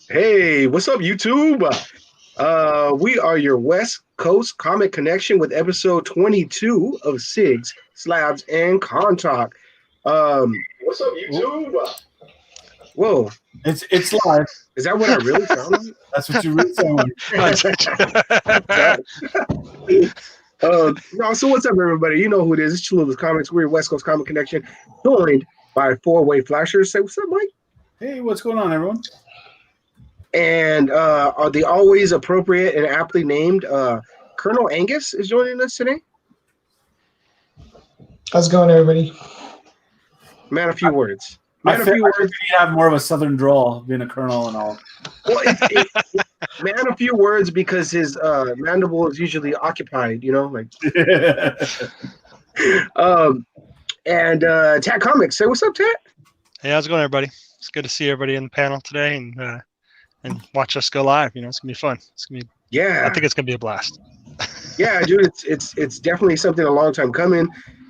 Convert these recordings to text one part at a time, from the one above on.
Hey, what's up, YouTube? We are your West Coast Comic Connection with episode 22 of Sigs, Slabs, and Con Talk. What's up, YouTube? Whoa, It's live. is that what I really sound like? That's what you really sound like. No, so what's up, everybody? You know who it is. It's Chuluba's Comics. We're your West Coast Comic Connection, joined by Fourwayflashers. Say what's up, Mike? Hey, what's going on, everyone? And are the always appropriate and aptly named Colonel Angus is joining us today. How's it going, everybody? Man, a few words. I figured you have more of a southern drawl, being a colonel and all. Well, man, a few words because his mandible is usually occupied, you know, like. And Tat Comic, say what's up, Tat? Hey, how's it going, everybody? It's good to see everybody in the panel today and watch us go live. You know, it's gonna be fun. It's gonna be. Yeah. I think it's gonna be a blast. Yeah, dude, it's definitely something a long time coming.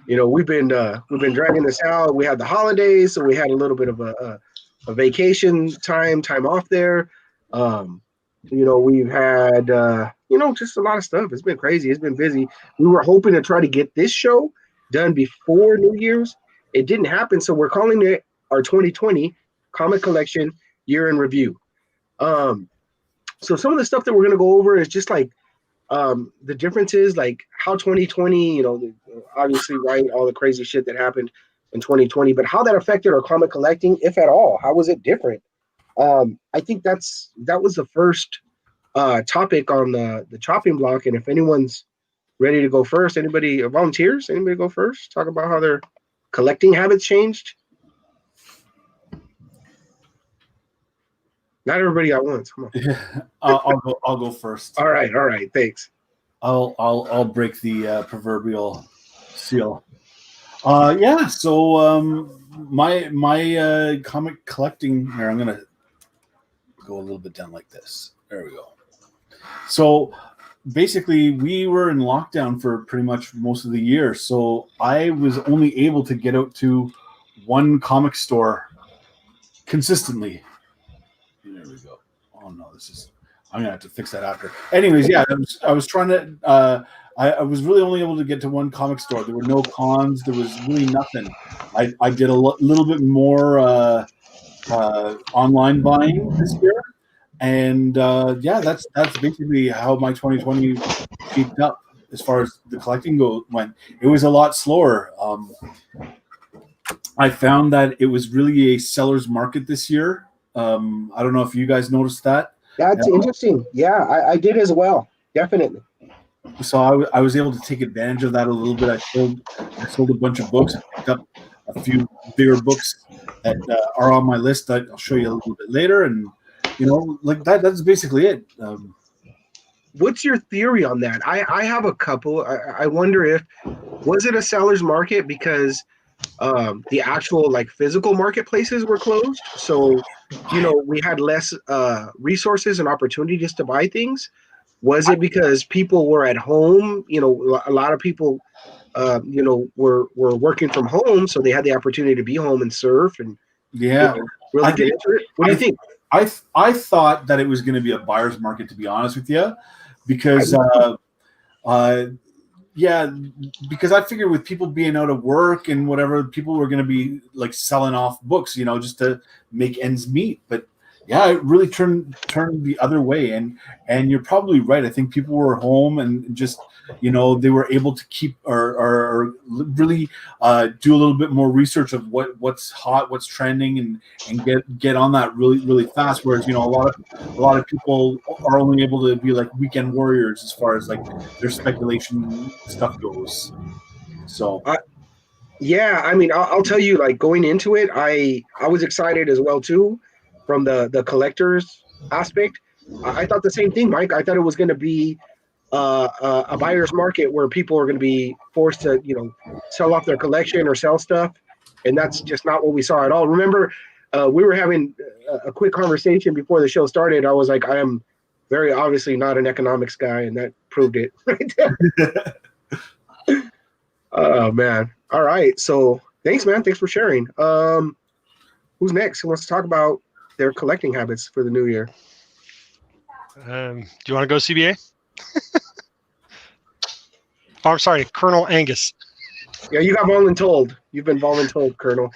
You know, we've been dragging this out. We had the holidays, so we had a little bit of a vacation time off there. You know, we've had just a lot of stuff. It's been crazy. It's been busy. We were hoping to try to get this show done before New Year's. It didn't happen, so we're calling it our 2020 Comic Collection Year in Review. So some of the stuff that we're gonna go over is just like the differences, like how 2020, you know, obviously, right, all the crazy shit that happened in 2020, but how that affected our comic collecting, if at all. How was it different? I think that was the first topic on the chopping block. And if anyone's ready to go first, anybody volunteers, anybody go first, talk about how their collecting habits changed. Not everybody at once. Come on. I'll go first. All right. Thanks. I'll break the proverbial seal. So my comic collecting here. I'm gonna go a little bit down like this. There we go. So basically, we were in lockdown for pretty much most of the year. So I was only able to get out to one comic store consistently. There we go. Oh no, I'm gonna have to fix that after. Anyways, yeah, I was trying to. I was really only able to get to one comic store. There were no cons. There was really nothing. I did a little bit more online buying this year, and that's basically how my 2020 shaped up as far as the collecting went. It was a lot slower. I found that it was really a seller's market this year. I don't know if you guys noticed that. That's interesting. Yeah, I did as well. Definitely. So I was able to take advantage of that a little bit. I sold a bunch of books. I picked up a few bigger books that are on my list that I'll show you a little bit later. And, you know, like that's basically it. What's your theory on that? I have a couple. I wonder if, was it a seller's market because the actual like physical marketplaces were closed? So, you know, we had less resources and opportunities to buy things. Was it because people were at home? You know, a lot of people, were working from home, so they had the opportunity to be home and surf and really get into it. What do you think? I thought that it was going to be a buyer's market, to be honest with you, because because I figured with people being out of work and whatever, people were going to be like selling off books, you know, just to make ends meet. But yeah, it really turned the other way, and you're probably right. I think people were home and just, you know, they were able to keep or really do a little bit more research of what's hot, what's trending, and get on that really fast. Whereas, you know, a lot of people are only able to be like weekend warriors as far as like their speculation stuff goes. So. Yeah, I mean, I'll tell you, like going into it, I was excited as well too. From the collector's aspect, I thought the same thing, Mike. I thought it was going to be a buyer's market where people are going to be forced to, you know, sell off their collection or sell stuff, and that's just not what we saw at all. Remember, we were having a quick conversation before the show started. I was like, I am very obviously not an economics guy, and that proved it right there. Oh man! All right, so thanks, man. Thanks for sharing. Who's next? Who wants to talk about their collecting habits for the new year. Do you want to go CBA? Oh, I'm sorry, Colonel Angus. Yeah, you got voluntold. You've been voluntold, Colonel.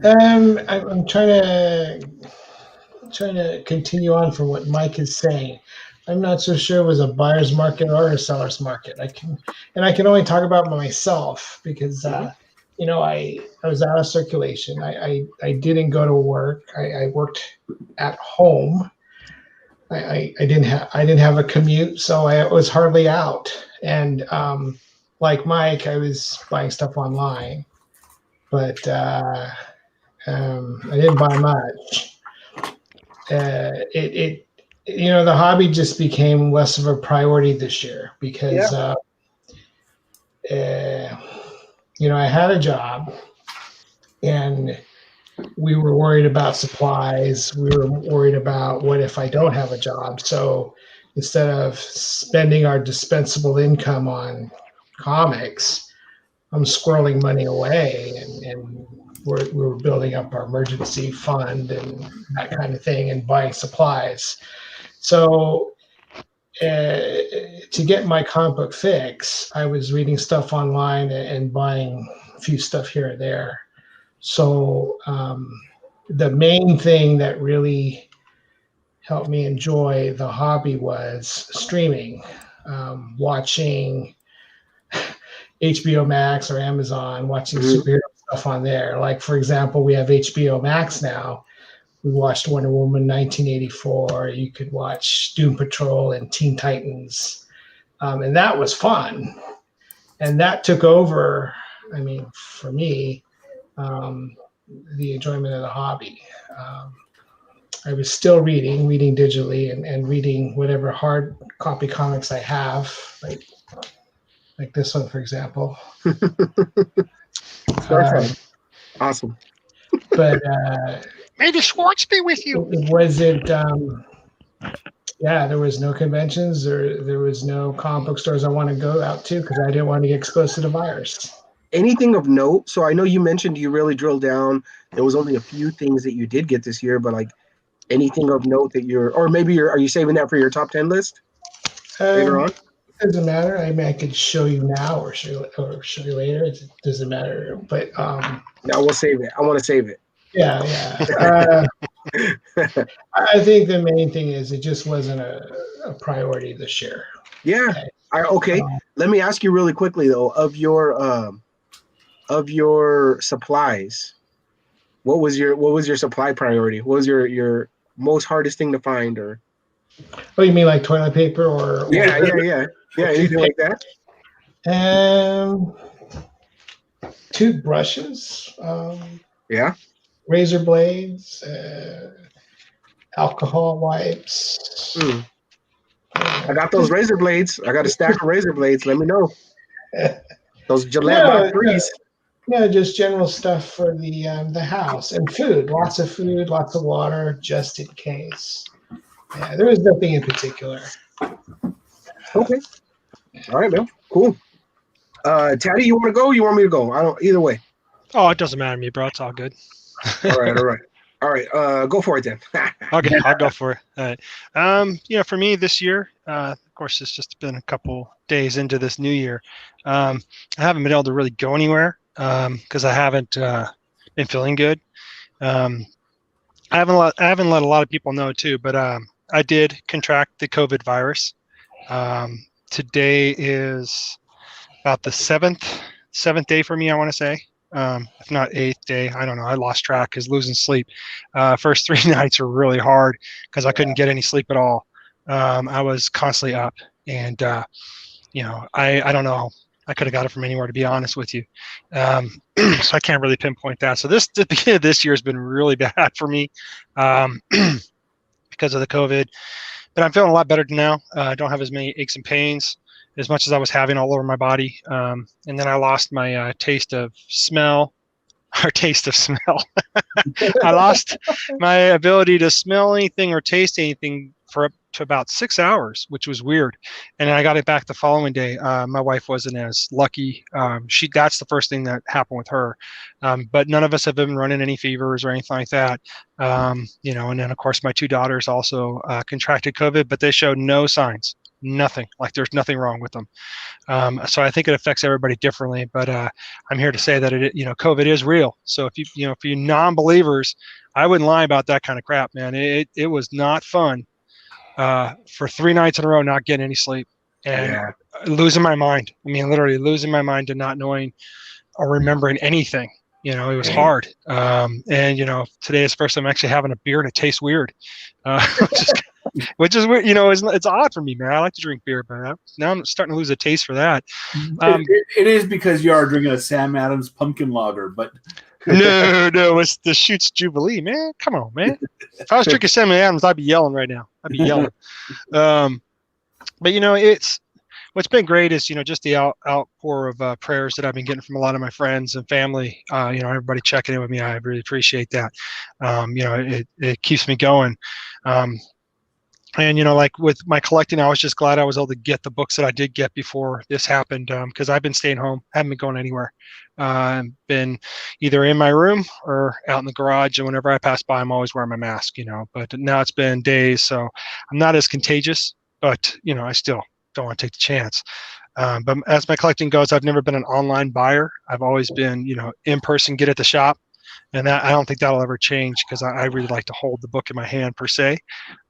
I'm trying to continue on from what Mike is saying. I'm not so sure it was a buyer's market or a seller's market. I can only talk about myself because you know, I was out of circulation. I didn't go to work. I worked at home. I didn't have a commute, so I was hardly out. And like Mike, I was buying stuff online, but I didn't buy much. It you know, the hobby just became less of a priority this year because you know, I had a job and we were worried about supplies. We were worried about what if I don't have a job. So instead of spending our dispensable income on comics, I'm squirreling money away, and we were building up our emergency fund and that kind of thing, and buying supplies. So to get my comic book fix, I was reading stuff online and buying a few stuff here and there. So the main thing that really helped me enjoy the hobby was streaming, watching HBO Max or Amazon, watching superhero stuff on there. Like, for example, we have HBO Max now. We watched Wonder Woman 1984. You could watch Doom Patrol and Teen Titans. And that was fun. And that took over, I mean, for me, the enjoyment of the hobby. I was still reading digitally and reading whatever hard copy comics I have, like this one, for example. Awesome. But May the Schwartz be with you. it wasn't. Yeah, there was no conventions. There was no comic book stores I want to go out to because I didn't want to get exposed to the virus. Anything of note? So I know you mentioned you really drilled down. There was only a few things that you did get this year, but like anything of note that or maybe are you saving that for your top 10 list later on? It doesn't matter. I mean, I could show you now or show you later. It doesn't matter. But now we'll save it. I want to save it. Yeah. I think the main thing is it just wasn't a priority this year. Yeah. Okay. Let me ask you really quickly though, of your supplies, what was your supply priority? What was your most hardest thing to find? Or oh, you mean like toilet paper or yeah, anything like that? Toothbrushes, razor blades, alcohol wipes. I got those razor blades. I got a stack of razor blades. Let me know. Those Gillette Breeze. Yeah, just general stuff for the house and food. Lots of food, lots of water, just in case. Yeah, there was nothing in particular. Okay. All right, man. Cool. Taddy, you want to go? You want me to go? I don't. Either way. Oh, it doesn't matter to me, bro. It's all good. All right. Go for it then. Okay, I'll go for it. All right. You know, for me this year, of course, it's just been a couple days into this new year. I haven't been able to really go anywhere because I haven't been feeling good. I haven't let a lot of people know too, but I did contract the COVID virus. Today is about the seventh day for me, I want to say. If not eighth day, I don't know. I lost track because losing sleep. First 3 nights were really hard because I couldn't get any sleep at all. I was constantly up, and you know, I don't know. I could have got it from anywhere, to be honest with you. So I can't really pinpoint that. So the beginning of this year has been really bad for me because of the COVID. But I'm feeling a lot better now. I don't have as many aches and pains as much as I was having all over my body. And then I lost my taste of smell. I lost my ability to smell anything or taste anything for up to about 6 hours, which was weird. And I got it back the following day. My wife wasn't as lucky. That's the first thing that happened with her. But none of us have been running any fevers or anything like that. And then of course my two daughters also contracted COVID, but they showed no signs, nothing, like there's nothing wrong with them. So I think it affects everybody differently, but I'm here to say that COVID is real. So if for you non-believers, I wouldn't lie about that kind of crap, man. It was not fun for 3 nights in a row, not getting any sleep and losing my mind. I mean, literally losing my mind to not knowing or remembering anything. It was hard. And today is the first time I'm actually having a beer and it tastes weird, which is weird. It's odd for me, man. I like to drink beer, but now I'm starting to lose a taste for that. It is because you are drinking a Sam Adams pumpkin lager, but no, it's the Shoots Jubilee, man. Come on, man. If I was drinking Sam Adams, I'd be yelling right now. I'd be yelling. But what's been great is just the outpour of prayers that I've been getting from a lot of my friends and family. Everybody checking in with me. I really appreciate that. It keeps me going. And like with my collecting, I was just glad I was able to get the books that I did get before this happened, because I've been staying home, haven't been going anywhere. Been either in my room or out in the garage, and whenever I pass by, I'm always wearing my mask. But now it's been days, so I'm not as contagious. But I still don't want to take the chance. But as my collecting goes, I've never been an online buyer. I've always been in person, get at the shop. And that I don't think that'll ever change, because I really like to hold the book in my hand per se.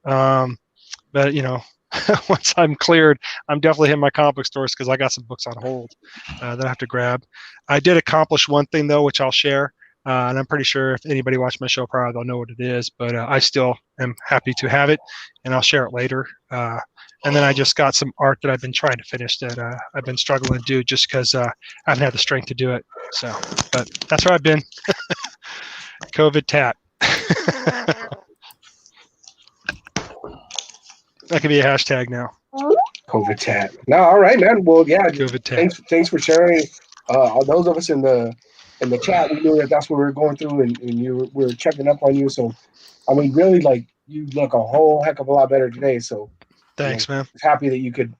But once I'm cleared, I'm definitely hitting my comic book stores, because I got some books on hold that I have to grab. I did accomplish one thing though, which I'll share, and I'm pretty sure if anybody watched my show prior, they'll know what it is. But I still am happy to have it, and I'll share it later. And then I just got some art that I've been trying to finish that I've been struggling to do, just because I haven't had the strength to do it. So, but that's where I've been. COVID tat. That could be a hashtag now. COVID tat. No, all right, man. Well, yeah. COVID tat. Thanks for sharing. Those of us in the chat, we knew that's what we were going through, and we were checking up on you. So, I mean, really, like, you look a whole heck of a lot better today. So, thanks, man. Happy that you could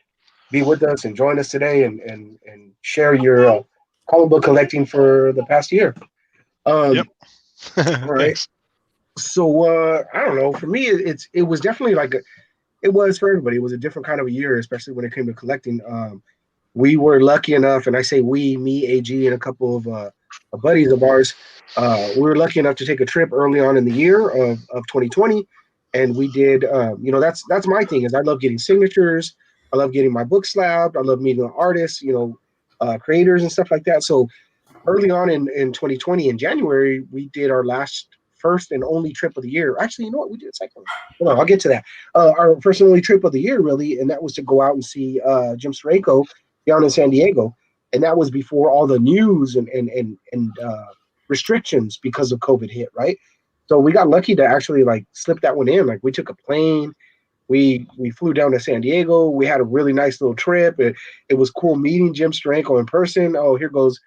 be with us and join us today and share your comic book collecting for the past year. Yep. All right. So I don't know. For me, it was definitely it was for everybody. It was a different kind of a year, especially when it came to collecting. We were lucky enough, and I say we, me, AG, and a couple of buddies of ours. We were lucky enough to take a trip early on in the year of 2020, and we did. That's my thing. Is I love getting signatures. I love getting my book slabbed. I love meeting artists, creators and stuff like that. So early on in 2020, in January, we did our first and only trip of the year. Actually, you know what? We did a second one. Hold on, I'll get to that. Our first and only trip of the year, really, and that was to go out and see Jim Steranko down in San Diego. And that was before all the news and restrictions because of COVID hit, right? So we got lucky to actually slip that one in. Like, we took a plane. We flew down to San Diego. We had a really nice little trip. It was cool meeting Jim Steranko in person. Oh, here goes.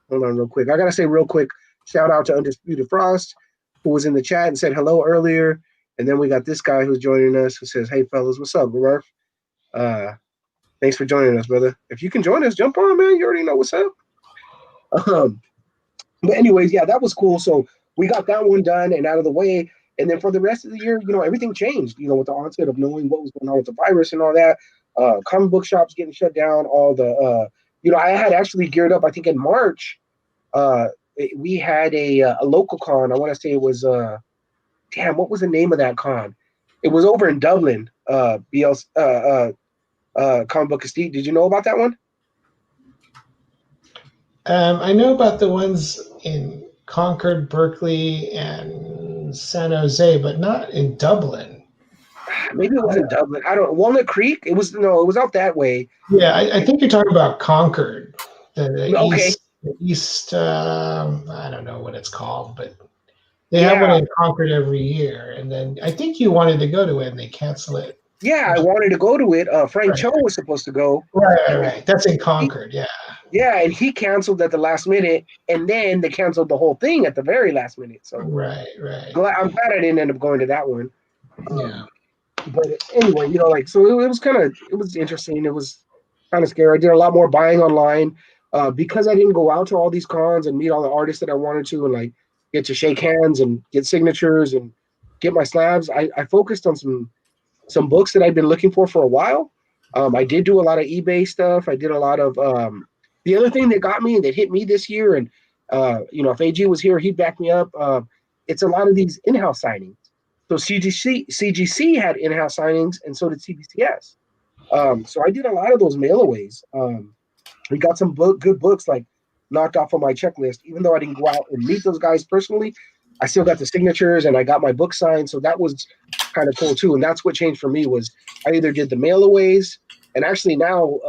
Hold on real quick. I got to say real quick, shout out to Undisputed Frost, who was in the chat and said hello earlier. And then we got this guy who's joining us who says, hey, fellas, what's up, Murph? Thanks for joining us, brother. If you can join us, jump on, man. You already know what's up. But anyways, yeah, that was cool. So we got that one done and out of the way. And then for the rest of the year, everything changed, with the onset of knowing what was going on with the virus and all that. Comic book shops getting shut down, all the, I had actually geared up, I think in March, we had a local con. I want to say it was, what was the name of that con? It was over in Dublin, Comic Book Aesthete. Did you know about that one? I know about the ones in Concord, Berkeley, and San Jose, but not in Dublin. Maybe it wasn't Dublin. I don't. Walnut Creek. It was out that way. Yeah, I think you're talking about Concord. Okay. East. I don't know what it's called, but they have one in Concord every year. And then I think you wanted to go to it, and they cancel it. Yeah, I wanted to go to it. Frank Cho was supposed to go. Right. That's in Concord. Yeah. Yeah, and he canceled at the last minute, and then they canceled the whole thing at the very last minute. So right. I'm glad I didn't end up going to that one. Yeah. But anyway, like, so it was it was interesting. It was kind of scary. I did a lot more buying online because I didn't go out to all these cons and meet all the artists that I wanted to, and like get to shake hands and get signatures and get my slabs. I focused on some books that I've been looking for a while. I did do a lot of eBay stuff. I did a lot of the other thing that got me that hit me this year, and if AG was here, he'd back me up. It's a lot of these in-house signings. So CGC had in-house signings, and so did CBCS. So I did a lot of those mailaways. We got some good books like knocked off on my checklist. Even though I didn't go out and meet those guys personally, I still got the signatures and I got my book signed. So that was kind of cool too. And that's what changed for me was I either did the mailaways, and actually now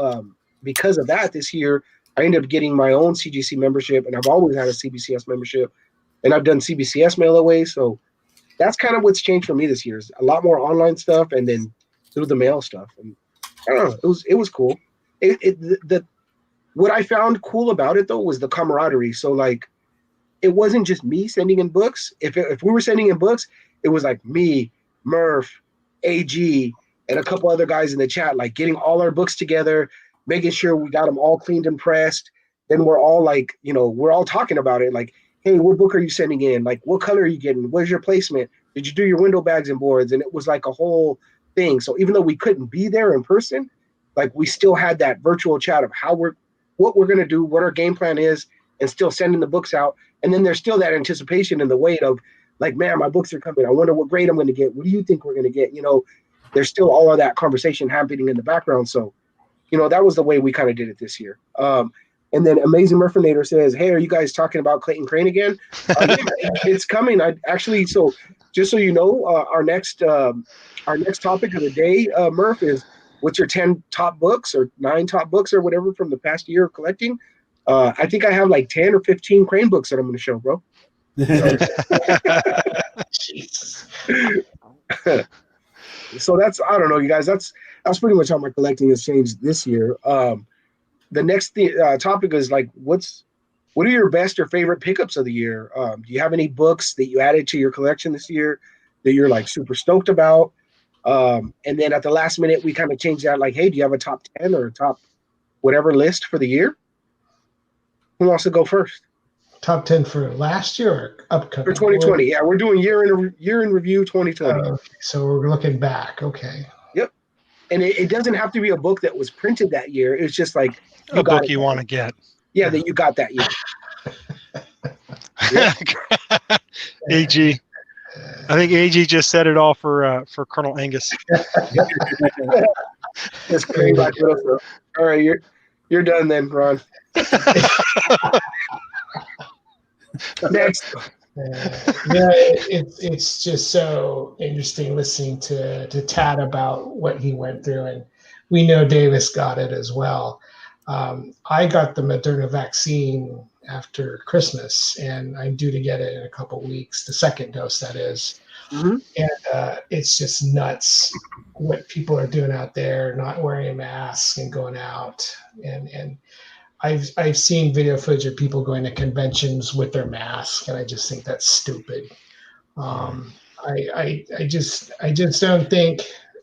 because of that this year, I ended up getting my own CGC membership, and I've always had a CBCS membership, and I've done CBCS mailaways. So that's kind of what's changed for me this year. Is a lot more online stuff, and then through the mail stuff. And I don't know, it was cool. What I found cool about it though was the camaraderie. So like, it wasn't just me sending in books. If we were sending in books, it was like me, Murph, AG, and a couple other guys in the chat, like getting all our books together, making sure we got them all cleaned and pressed. Then we're all like, we're all talking about it. Like, hey, what book are you sending in? Like, what color are you getting? Where's your placement? Did you do your window bags and boards? And it was like a whole thing. So even though we couldn't be there in person, like we still had that virtual chat of what we're going to do, what our game plan is, and still sending the books out. And then there's still that anticipation and the weight of like, man, my books are coming. I wonder what grade I'm going to get. What do you think we're going to get? There's still all of that conversation happening in the background. So, that was the way we kind of did it this year. And then Amazing Murphinator says, hey, are you guys talking about Clayton Crane again? It's coming. So just so you know, our next topic of the day, Murph, is what's your 10 top books or 9 top books or whatever from the past year of collecting. I think I have like 10 or 15 Crane books that I'm going to show, bro. So that's, I don't know, you guys, that's pretty much how my collecting has changed this year. The next topic is like, what are your best or favorite pickups of the year? Do you have any books that you added to your collection this year that you're like super stoked about? And then at the last minute, we kind of changed that, like, hey, do you have a top 10 or a top whatever list for the year? Who wants to go first? Top 10 for last year or upcoming? For 2020. Yeah, we're doing year in review 2020. So we're looking back. Okay. Yep. And it doesn't have to be a book that was printed that year. It's just like a book you want to get. Yeah, that you got that year. AG. I think AG just said it all for Colonel Angus. That's great. All right, you're done then, Ron. Next. It's just so interesting listening to Tat about what he went through, and we know Davis got it as well. I got the Moderna vaccine after Christmas, and I'm due to get it in a couple of weeks, the second dose, that is. Mm-hmm. And it's just nuts what people are doing out there, not wearing a mask and going out. And I've seen video footage of people going to conventions with their mask, and I just think that's stupid. I just don't think.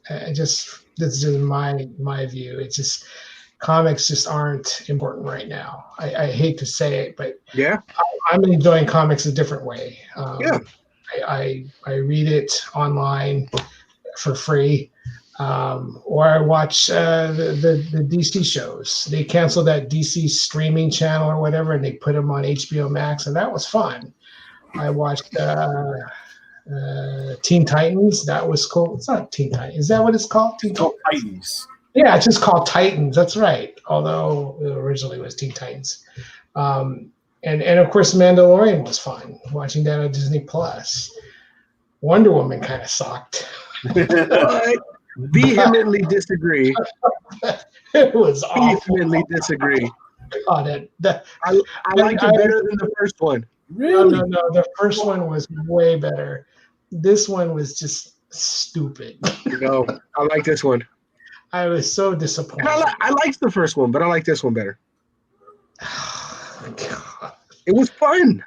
This is my view. It's just comics just aren't important right now. I hate to say it, but yeah, I'm enjoying comics a different way. Yeah. I read it online for free, or I watch the DC shows. They canceled that DC streaming channel or whatever, and they put them on HBO Max, and that was fun. I watched Teen Titans. That was cool. It's not Teen Titans. Is that what it's called? Teen Titans. Yeah, it's just called Titans. That's right. Although it originally was Teen Titans. And of course, Mandalorian was fun. Watching that on Disney Plus. Wonder Woman kind of sucked. I vehemently disagree. It was awful. Vehemently disagree. God, I liked it better than the first one. Really? No. The first one was way better. This one was just stupid. No, I like this one. I was so disappointed. I liked the first one, but I like this one better. God. It was fun.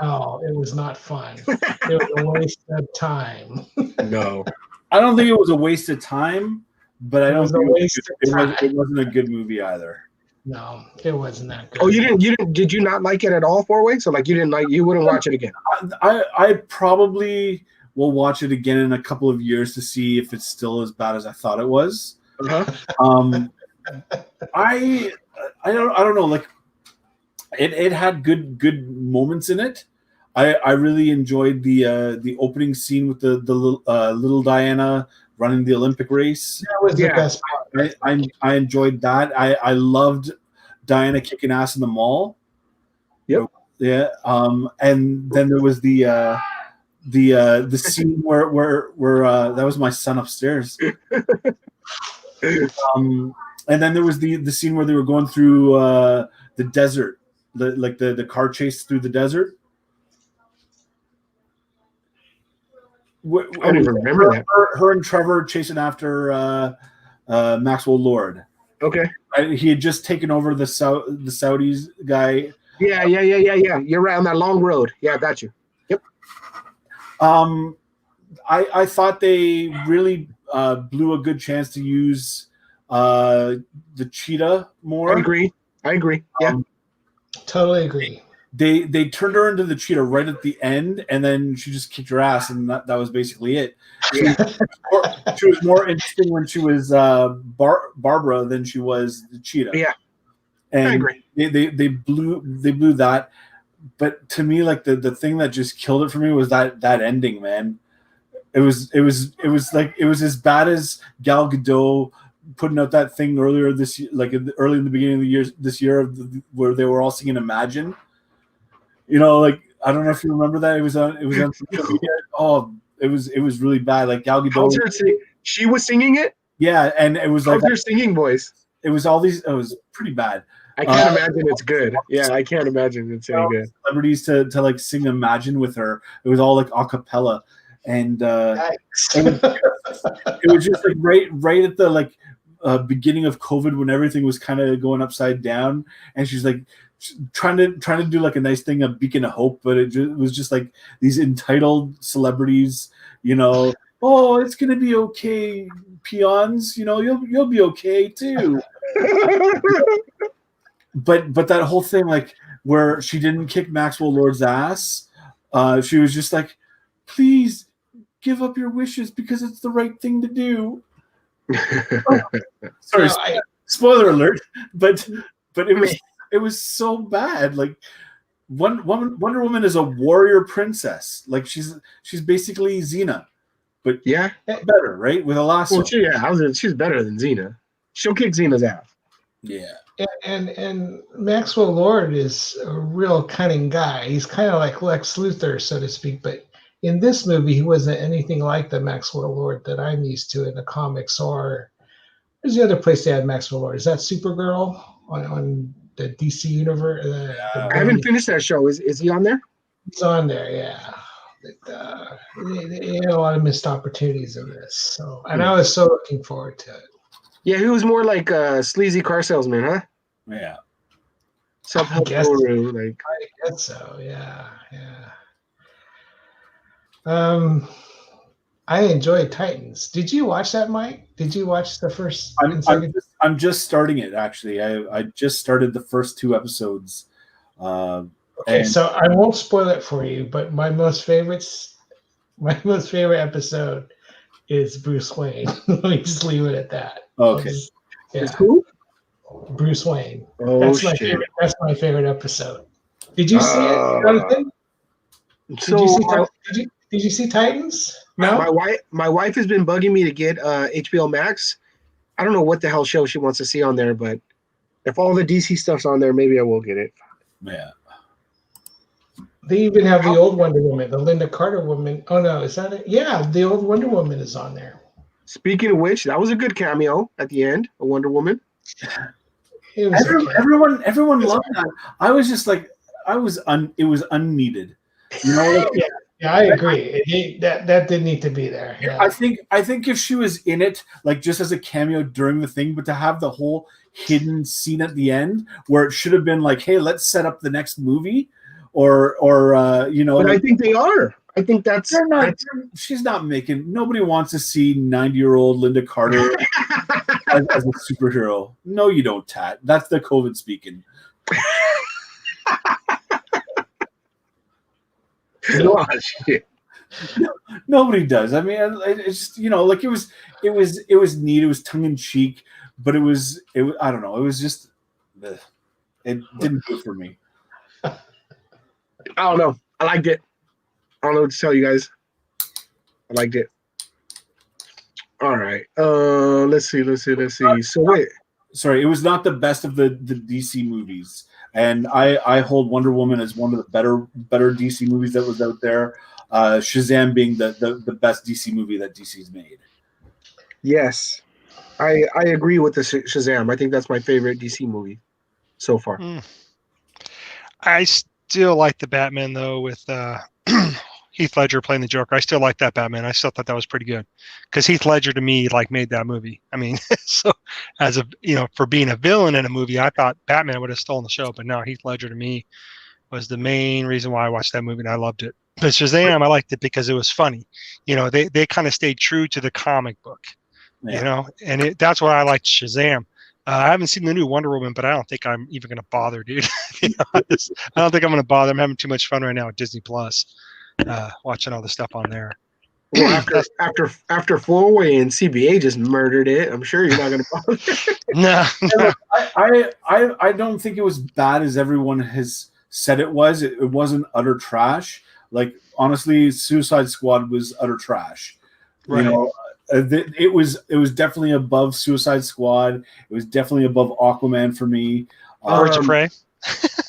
No, it was not fun. It was a waste of time. No. I don't think it was a waste of time, but I It don't was a think waste of time. it wasn't a good movie either. No, it wasn't that good. Oh, you didn't. Did you not like it at all, Four-Way? So like you didn't like. You wouldn't watch it again. I probably will watch it again in a couple of years to see if it's still as bad as I thought it was. Uh-huh. I don't know. Like it had good moments in it. I really enjoyed the opening scene with the little Diana running the Olympic race. That was the best part. I enjoyed that. I loved Diana kicking ass in the mall. Yep. Yeah. And then there was the scene where that was my son upstairs. And then there was the scene where they were going through the desert, the car chase through the desert. I don't even remember that. Her and Trevor chasing after Maxwell Lord. Okay. He had just taken over the Saudis guy. Yeah. You're right on that long road. Yeah, I got you. Yep. I thought they really blew a good chance to use the cheetah more. I agree. Yeah. Totally agree. They turned her into the cheetah right at the end, and then she just kicked her ass, and that was basically it. Yeah. She was more interesting when she was Barbara than she was the cheetah. Yeah. And I agree. They blew that. But to me, like the thing that just killed it for me was that ending, man. It was like it was as bad as Gal Gadot putting out that thing earlier this year, like early in the beginning of the year this year, where they were all singing Imagine. You know, like I don't know if you remember that. It was on social media. Oh, it was really bad. Like Gal Gadot. She was singing it? Yeah, and it was like her singing voice. It was all these. It was pretty bad. I can't imagine it's good. Yeah, I can't imagine it's any good. Celebrities to like sing Imagine with her. It was all like a cappella, and it was just like right at the like beginning of COVID when everything was kind of going upside down, and she's like trying to do like a nice thing, a beacon of hope, but it was just like these entitled celebrities, you know. Oh, it's gonna be okay, peons. You know, you'll be okay too. But that whole thing, like where she didn't kick Maxwell Lord's ass, she was just like, "Please give up your wishes because it's the right thing to do." Sorry, spoiler alert. But it was so bad. Like Wonder Woman is a warrior princess. Like she's basically Xena, but yeah, better, right? With a lasso. Well, she's better than Xena. She'll kick Xena's ass. Yeah. And Maxwell Lord is a real cunning guy. He's kind of like Lex Luthor, so to speak. But in this movie, he wasn't anything like the Maxwell Lord that I'm used to in the comics. Or where's the other place they had Maxwell Lord? Is that Supergirl on the DC universe? I haven't finished that show. Is he on there? He's on there, yeah. But, they had a lot of missed opportunities in this. So, and I was so looking forward to it. Yeah, he was more like a sleazy car salesman, huh? Yeah. Self-help guru, like. I guess so. Yeah. I enjoyed Titans. Did you watch that, Mike? Did you watch the first? I'm just starting it actually. I just started the first 2 episodes. Okay, so I won't spoil it for you, but my most favorite episode is Bruce Wayne. Let me just leave it at that. Okay. It's who? Bruce Wayne. Oh, that's my favorite. That's my favorite episode. Did you see it, Jonathan? Did you see Titans? No. My wife has been bugging me to get HBO Max. I don't know what the hell show she wants to see on there, but if all the DC stuff's on there, maybe I will get it. Yeah. They even have the old Wonder Woman, the Linda Carter woman. Oh no, is that it? Yeah, the old Wonder Woman is on there. Speaking of which, that was a good cameo at the end, a Wonder Woman. Everyone loved that. I was just like, it was unneeded. You know? Yeah, I agree. That didn't need to be there. Yeah. I think if she was in it, like just as a cameo during the thing, but to have the whole hidden scene at the end where it should have been like, hey, let's set up the next movie, or you know. But I think they are. I think that's They're not. She's not making. Nobody wants to see 90-year-old Linda Carter as a superhero. No, you don't, Tat. That's the COVID speaking. Oh, shit. Nobody does. I mean, it's just, like it was neat. It was tongue in cheek, but it was. I don't know. It was just. It didn't do it for me. I don't know. I liked it. I don't know what to tell you guys. I liked it. All right. Let's see. So wait. Sorry, it was not the best of the DC movies, and I hold Wonder Woman as one of the better DC movies that was out there. Shazam being the best DC movie that DC's made. Yes, I agree with the Shazam. I think that's my favorite DC movie so far. I still like the Batman though with Heath Ledger playing the Joker. I still like that Batman. I still thought that was pretty good because Heath Ledger to me made that movie. I mean, so as for being a villain in a movie, I thought Batman would have stolen the show, but no, Heath Ledger to me was the main reason why I watched that movie and I loved it. But Shazam, I liked it because it was funny. They kind of stayed true to the comic book, and that's why I liked Shazam. I haven't seen the new Wonder Woman, but I don't think I'm even going to bother, dude. I don't think I'm going to bother. I'm having too much fun right now with Disney Plus, watching all the stuff on there. Well, after Fourway and CBA just murdered it, I'm sure you're not going to bother. No. I don't think it was bad as everyone has said it was. It wasn't utter trash. Like, honestly, Suicide Squad was utter trash. Right. It was definitely above Suicide Squad. It was definitely above Aquaman for me. Birds of Prey.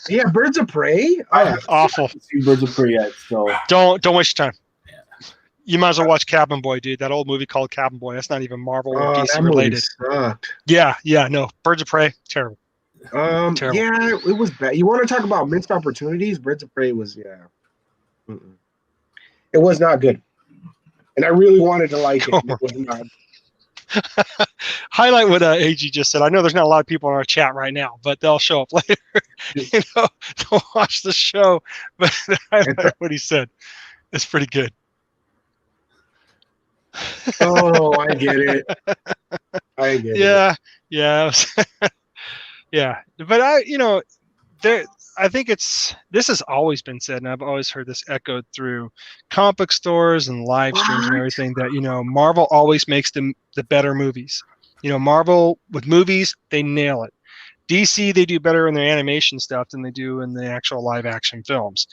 Yeah, Birds of Prey. Awful. I haven't seen Birds of Prey yet, so don't waste your time. Yeah. You might as well watch Cabin Boy, dude. That old movie called Cabin Boy. That's not even Marvel or DC related. Sucked. Yeah, no. Birds of Prey, terrible. Terrible. Yeah, it was bad. You want to talk about missed opportunities? Birds of Prey was it was not good. And I really wanted to like it. It was not. Highlight what AG just said. I know there's not a lot of people in our chat right now, but they'll show up later. They'll watch the show. But highlight what he said. It's pretty good. Oh, I get it. I get it. Yeah. Yeah. But I think this has always been said, and I've always heard this echoed through comic book stores and live streams and everything, that Marvel always makes the better movies. Marvel with movies, they nail it. DC, they do better in their animation stuff than they do in the actual live action films.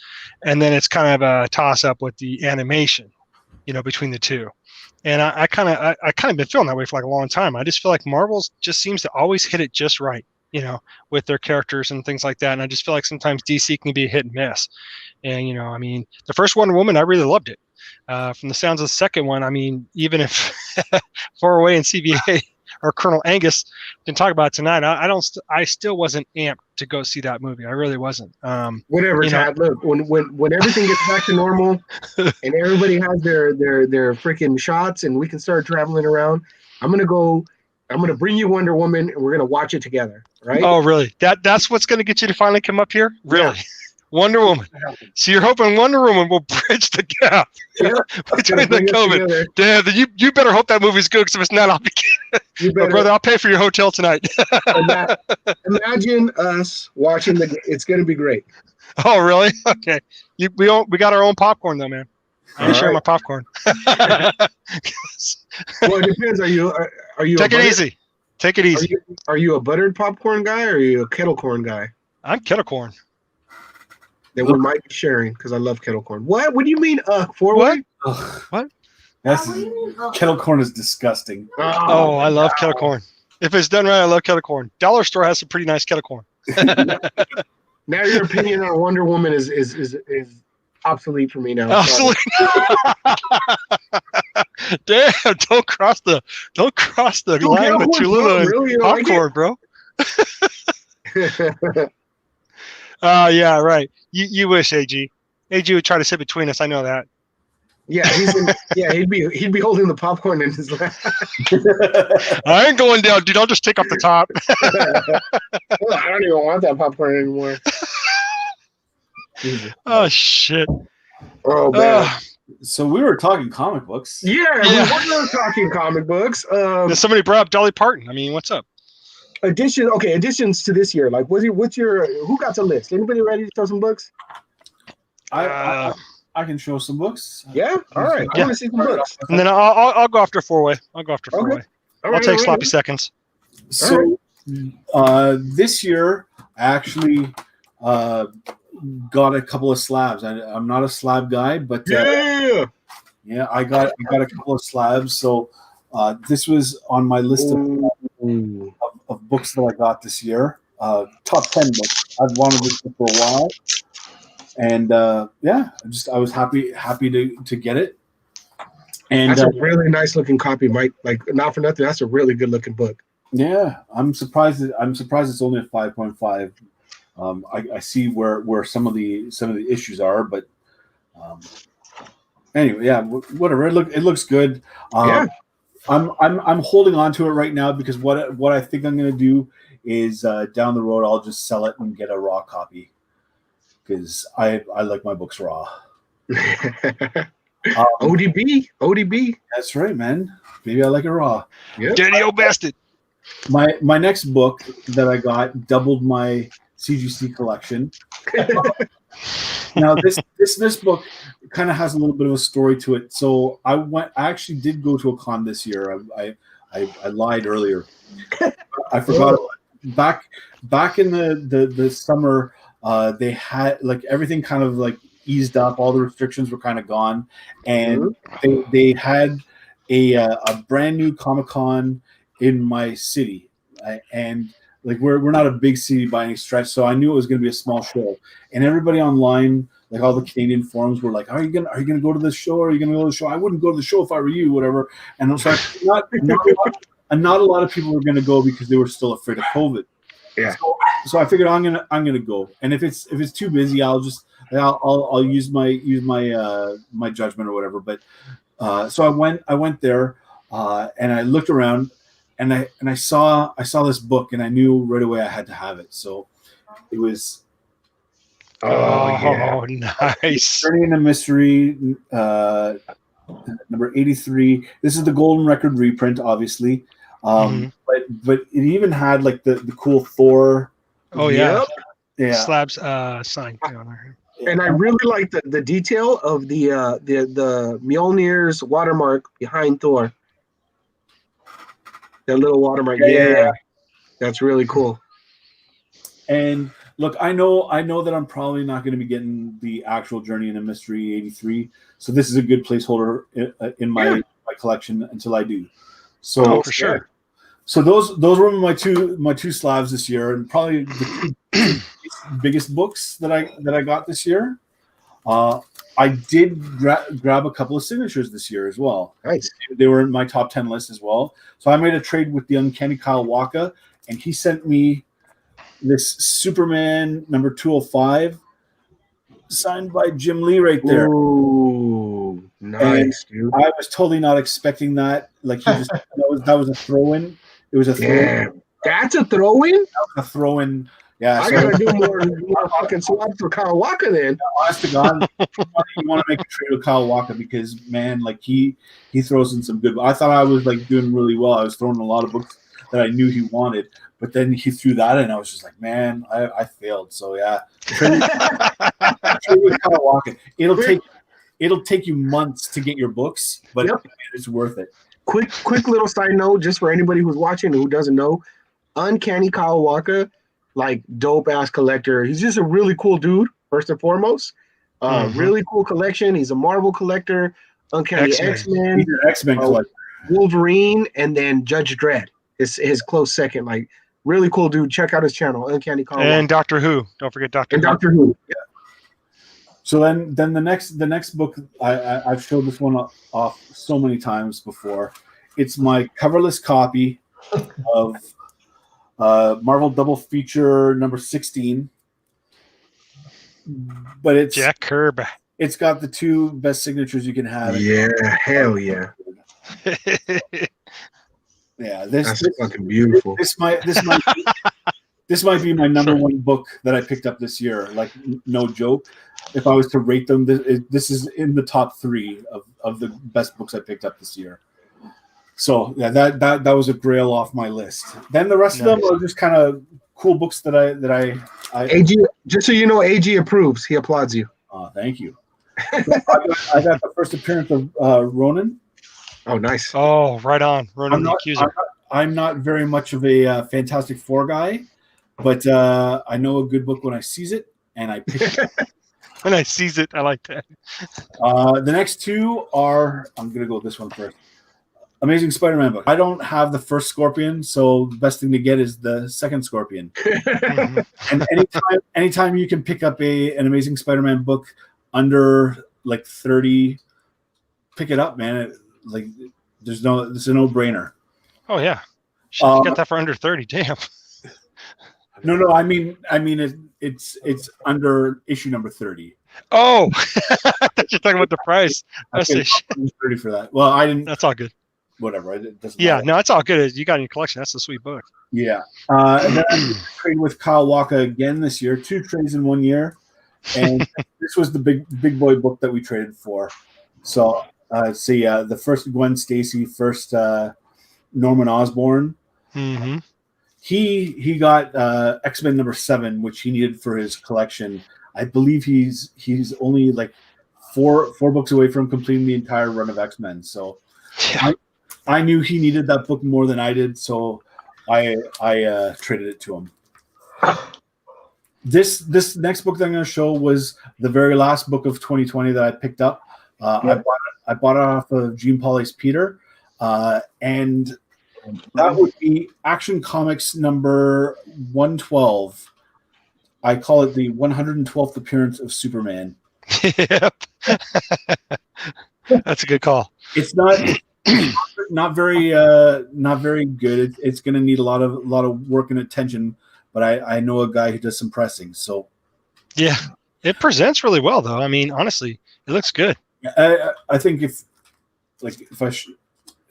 And then it's kind of a toss up with the animation, between the two. And I kind of been feeling that way for like a long time. I just feel like Marvel just seems to always hit it just right. With their characters and things like that. And I just feel like sometimes DC can be a hit and miss. And, the first Wonder Woman, I really loved it. From the sounds of the second one, I mean, even if Fourway and CBA or Colonel Angus didn't talk about it tonight, I still wasn't amped to go see that movie. I really wasn't. Whatever, Todd. Look, when everything gets back to normal and everybody has their freaking shots and we can start traveling around, I'm going to bring you Wonder Woman, and we're going to watch it together, right? Oh, really? That's what's going to get you to finally come up here? Really? Yeah. Wonder Woman. So you're hoping Wonder Woman will bridge the gap between the COVID. Damn, you better hope that movie's good, because if it's not, I'll be brother, I'll pay for your hotel tonight. Imagine us watching it's going to be great. Oh, really? Okay. We got our own popcorn, though, man. I ain't sharing my popcorn. Well, it depends. Are you? Take it easy. Take it easy. Are you a buttered popcorn guy, or are you a kettle corn guy? I'm kettle corn. Then we might be sharing, because I love kettle corn. What? What do you mean? Four-way? What? Kettle corn is disgusting. Oh, I love kettle corn. If it's done right, I love kettle corn. Dollar store has some pretty nice kettle corn. Now your opinion on Wonder Woman is obsolete for me now. Obsolete. Damn! Don't cross the line with Cholula and really popcorn, bro. Yeah, right. You wish AG would try to sit between us. I know that. Yeah, he'd be holding the popcorn in his lap. I ain't going down, dude. I'll just take off the top. Well, I don't even want that popcorn anymore. Oh shit. Oh man. So we were talking comic books. Yeah, Yeah. we were talking comic books. Somebody brought up Dolly Parton. I mean, what's up? Additions to this year. Like, what's your who got the list? Anybody ready to throw some books? I can show some books. Yeah. All right. I Yeah. want to see some books. And then I'll go after Four-Way. I'll go after Four-Way. All I'll take all sloppy seconds. So this year, I actually got a couple of slabs. I'm not a slab guy, but Yeah. I got a couple of slabs. So this was on my list of books that I got this year. Top 10 books. I've wanted this book for a while, and I was happy to get it. And That's a really nice looking copy, Mike. Like, not for nothing, that's a really good looking book. Yeah, I'm surprised it's only a 5.5. I see where some of the issues are, but anyway, yeah, whatever. It looks good. Yeah. I'm holding on to it right now because what I think I'm going to do is down the road I'll just sell it and get a raw copy because I like my books raw. ODB. That's right, man. Maybe I like it raw. Yep. Daddy O bastard. My next book that I got doubled my CGC collection. Now this book kind of has a little bit of a story to it. So I actually did go to a con this year. I lied earlier. I forgot. Back in the summer, they had like everything kind of like eased up. All the restrictions were kind of gone, and they had a brand new Comic-Con in my city, and like we're not a big city by any stretch, so I knew it was going to be a small show. And everybody online, like all the Canadian forums, were like, "Are you gonna go to the show? Are you gonna go to the show?" I wouldn't go to the show if I were you, whatever. And I was like, not a lot of people were going to go because they were still afraid of COVID. Yeah. So I figured I'm gonna go, and if it's too busy, I'll use my judgment or whatever. But so I went there, and I looked around, and I saw this book, and I knew right away I had to have it. So it was nice. Journey into Mystery, number 83. This is the Golden Record reprint, obviously. But it even had like the cool Thor. Oh yeah. Yep. Yeah. Slabs sign on there. And I really like the detail of the Mjolnir's watermark behind Thor. That little watermark. Yeah. That's really cool. And look, I know that I'm probably not going to be getting the actual Journey into Mystery 83. So this is a good placeholder in my collection until I do. So for sure. So those were my two slabs this year, and probably the two biggest books that I got this year. I did grab a couple of signatures this year as well. Nice. They were in my top 10 list as well. So I made a trade with the Uncanny Kyle Waka, and he sent me this Superman number 205 signed by Jim Lee right there. Ooh, nice, dude. I was totally not expecting that. Like he just that was a throw-in. It was a throw-in. That's a throw-in? A throw-in. Yeah. I gotta do more fucking swap for Kyle Walker then. Honest to God, you want to make a trade with Kyle Walker because man, like he throws in some good. I thought I was like doing really well. I was throwing a lot of books that I knew he wanted, but then he threw that in. I was just like, man, I failed. So yeah, trade with Kyle Walker. It'll take you months to get your books, but it's worth it. Quick little side note, just for anybody who's watching and who doesn't know, Uncanny Kyle Walker, like dope ass collector. He's just a really cool dude, first and foremost. Really cool collection. He's a Marvel collector, Uncanny X-Men. He's an X-Men collector. Wolverine, and then Judge Dredd is his close second. Like really cool dude. Check out his channel, Uncanny Kyle Walker. And Doctor Who. Don't forget Doctor Who. Doctor Who. Yeah. So then the next book I've showed this one off so many times before. It's my coverless copy of Marvel Double Feature number 16. But it's Jack Kirby. It's got the two best signatures you can have. Yeah, hell yeah. Yeah, that's fucking beautiful. This might This might be my number one book that I picked up this year. Like, no joke. If I was to rate them, this is in the top 3 of the best books I picked up this year. So yeah, that was a grail off my list. Then the rest of them are just kind of cool books that I AG, just so you know, AG approves. He applauds you. Oh, thank you. I got the first appearance of Ronan. Oh, nice. Oh, right on. Ronan the Accuser. I'm not very much of a Fantastic Four guy, but I know a good book when I sees it, and I pick it up. When I sees it, I like that. The next 2 are, I'm going to go with this one first. Amazing Spider-Man book. I don't have the first Scorpion, so the best thing to get is the second Scorpion. And anytime you can pick up an Amazing Spider-Man book under like 30, pick it up, man. It's a no-brainer. Oh yeah, shit, you got that for under 30. Damn. No, I mean it's under issue number 30. Oh, I thought you're talking about the price. I say 30 for that. Well, I didn't. That's all good. Whatever. It doesn't Yeah, matter. no, it's all good. You got in your collection. That's a sweet book. Yeah. And then I traded with Kyle Walker again this year. 2 trades in 1 year, and this was the big boy book that we traded for. So the first Gwen Stacy, first Norman Osborn. Mm-hmm. He got X-Men number 7, which he needed for his collection. I believe he's only like four books away from completing the entire run of X-Men. So Yeah. I knew he needed that book more than I did, so I traded it to him. This next book that I'm going to show was the very last book of 2020 that I picked up. I bought it off of Gene Pauly's Peter, and that would be Action Comics number 112. I call it the 112th appearance of Superman. Yep. That's a good call. It's not very good. It's going to need a lot of work and attention. But I know a guy who does some pressing. So Yeah, it presents really well, though. I mean, honestly, it looks good. I think if I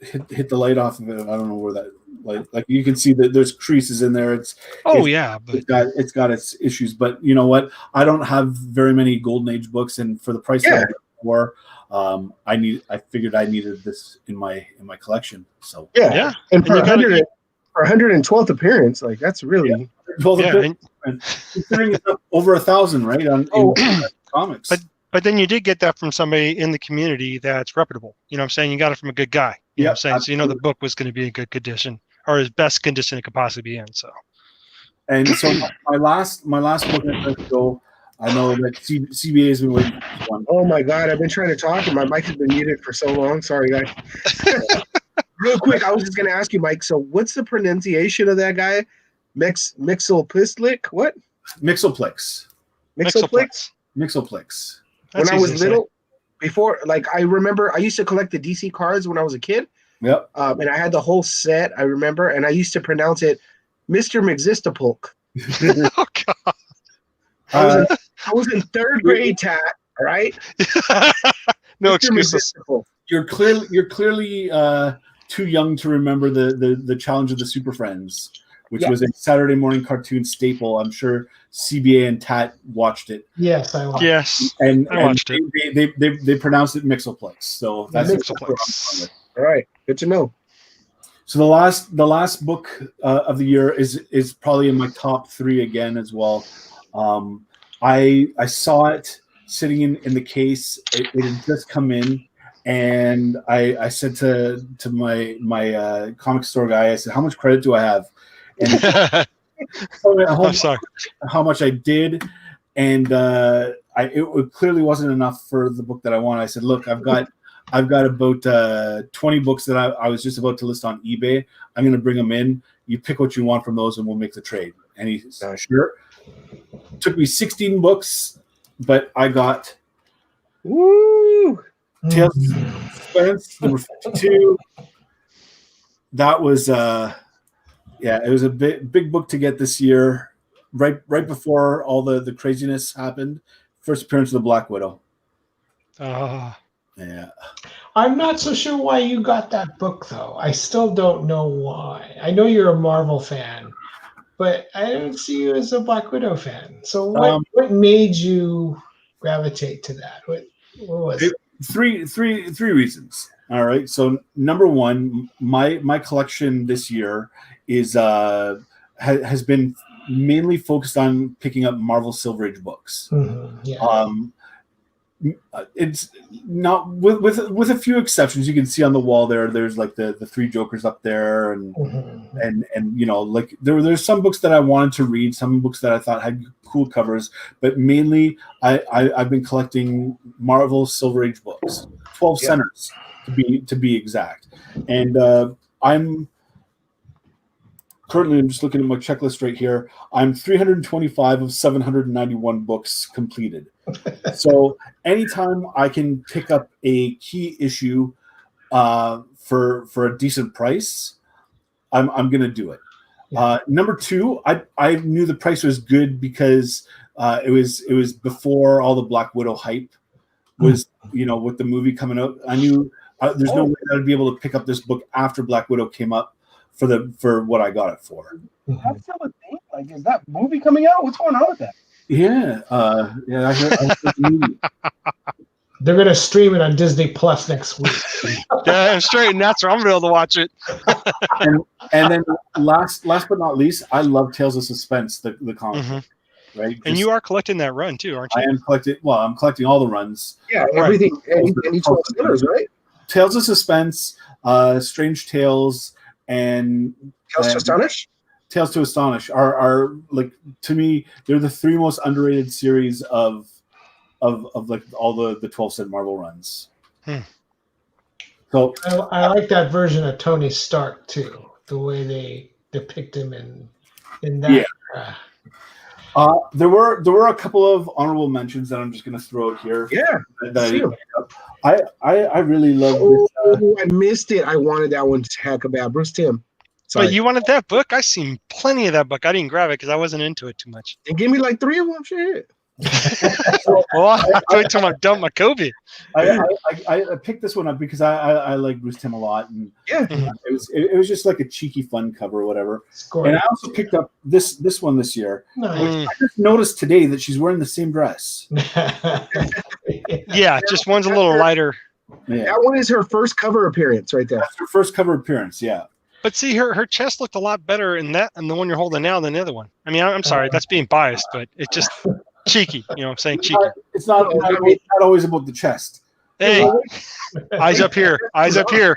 hit the light off of it, I don't know where that like you can see that there's creases in there. It's got its issues. But you know what? I don't have very many Golden Age books, and for the price that I got for, I figured I needed this in my collection. So yeah. And for 112th appearance, like that's really considering it's over 1,000, right? In comics. But then you did get that from somebody in the community that's reputable. You know what I'm saying? You got it from a good guy. You know what I'm saying? Absolutely. So you know the book was going to be in good condition, or as best condition it could possibly be in. So my last book I'm going to go. I know that CBA has been waiting for this one. Oh my God, I've been trying to talk and my mic has been muted for so long. Sorry, guys. Real quick, I was just going to ask you, Mike, so what's the pronunciation of that guy? Mixelpistlik? What? Mixelplex. Mixelplex? When I was little, before, like I remember I used to collect the DC cards when I was a kid. Yep. And I had the whole set, I remember, and I used to pronounce it Mr. McXistapulk. Oh God. I was in 3rd grade, Tat, all right? No Mr. excuses. McXistapulk. You're clearly too young to remember the Challenge of the Super Friends, which was a Saturday morning cartoon staple. I'm sure CBA and Tat watched it. Yes, I watched. Yes, and I watched it. They pronounced it Mixelplex. So that's Mixelplex. All right, good to know. So the last book of the year is probably in my top 3 again as well. I saw it sitting in the case. It had just come in, and I said to my comic store guy, I said, "How much credit do I have?" And I'm sorry. how much I did, and it clearly wasn't enough for the book that I wanted. I said, "Look, I've got about 20 books that I was just about to list on eBay. I'm going to bring them in. You pick what you want from those, and we'll make the trade." And he said, "Sure." Took me 16 books, but I got Tales of Suspense number 52. That was it was a big book to get this year, right before all the craziness happened. First appearance of the Black Widow. Yeah. I'm not so sure why you got that book, though. I still don't know why. I know you're a Marvel fan, but I don't see you as a Black Widow fan. So Um, what made you gravitate to that? What was it? Three reasons. All right. So number one, my collection this year is has been mainly focused on picking up Marvel Silver Age books. Mm-hmm. Yeah. It's not with a few exceptions. You can see on the wall there's like the three Jokers up there, and Mm-hmm. and you know, like there's some books that I wanted to read, some books that I thought had cool covers, but mainly I've been collecting Marvel Silver Age books, 12 centers to be exact, and I'm just looking at my checklist right here. I'm 325 of 791 books completed. So anytime I can pick up a key issue for a decent price, I'm gonna do it. Yeah. Number two, I knew the price was good because it was before all the Black Widow hype was, with the movie coming out. I knew there's no way that I'd be able to pick up this book after Black Widow came up for what I got it for. That's still a thing. Like, is that movie coming out? What's going on with that? Yeah, I heard the movie. They're gonna stream it on Disney Plus next week. Yeah, straight, and that's where I'm gonna be able to watch it. and then last but not least, I love Tales of Suspense, the comic, Mm-hmm. right? And you are collecting that run too, aren't you? I am collecting. Well, I'm collecting all the runs. Yeah, everything. Any 12 centers, right? Tales of Suspense, Strange Tales, and Tales to Astonish. Tales to Astonish are like, to me, they're the three most underrated series of like all the 12 cent Marvel runs. So I like that version of Tony Stark too. The way they depict him in that. Yeah. There were a couple of honorable mentions that I'm just going to throw out here. Yeah, I really love. I missed it. I wanted that one to heck about Bruce Timm. Sorry. But you wanted that book? I seen plenty of that book. I didn't grab it because I wasn't into it too much. And give me like 3 of them. Shit. Well, I have to wait till I dump my Kobe. I picked this one up because I like Bruce Timm a lot, and it was just like a cheeky fun cover or whatever. And I also picked up this one this year. Nice. I just noticed today that she's wearing the same dress. Yeah, just one's a little lighter. Yeah. That one is her first cover appearance right there. That's her first cover appearance. Yeah. But see, her chest looked a lot better in that and the one you're holding now than the other one. I mean, I'm sorry, that's being biased, but it just cheeky. You know what I'm saying? Cheeky. It's not always about the chest. Hey, eyes up here. Eyes up here.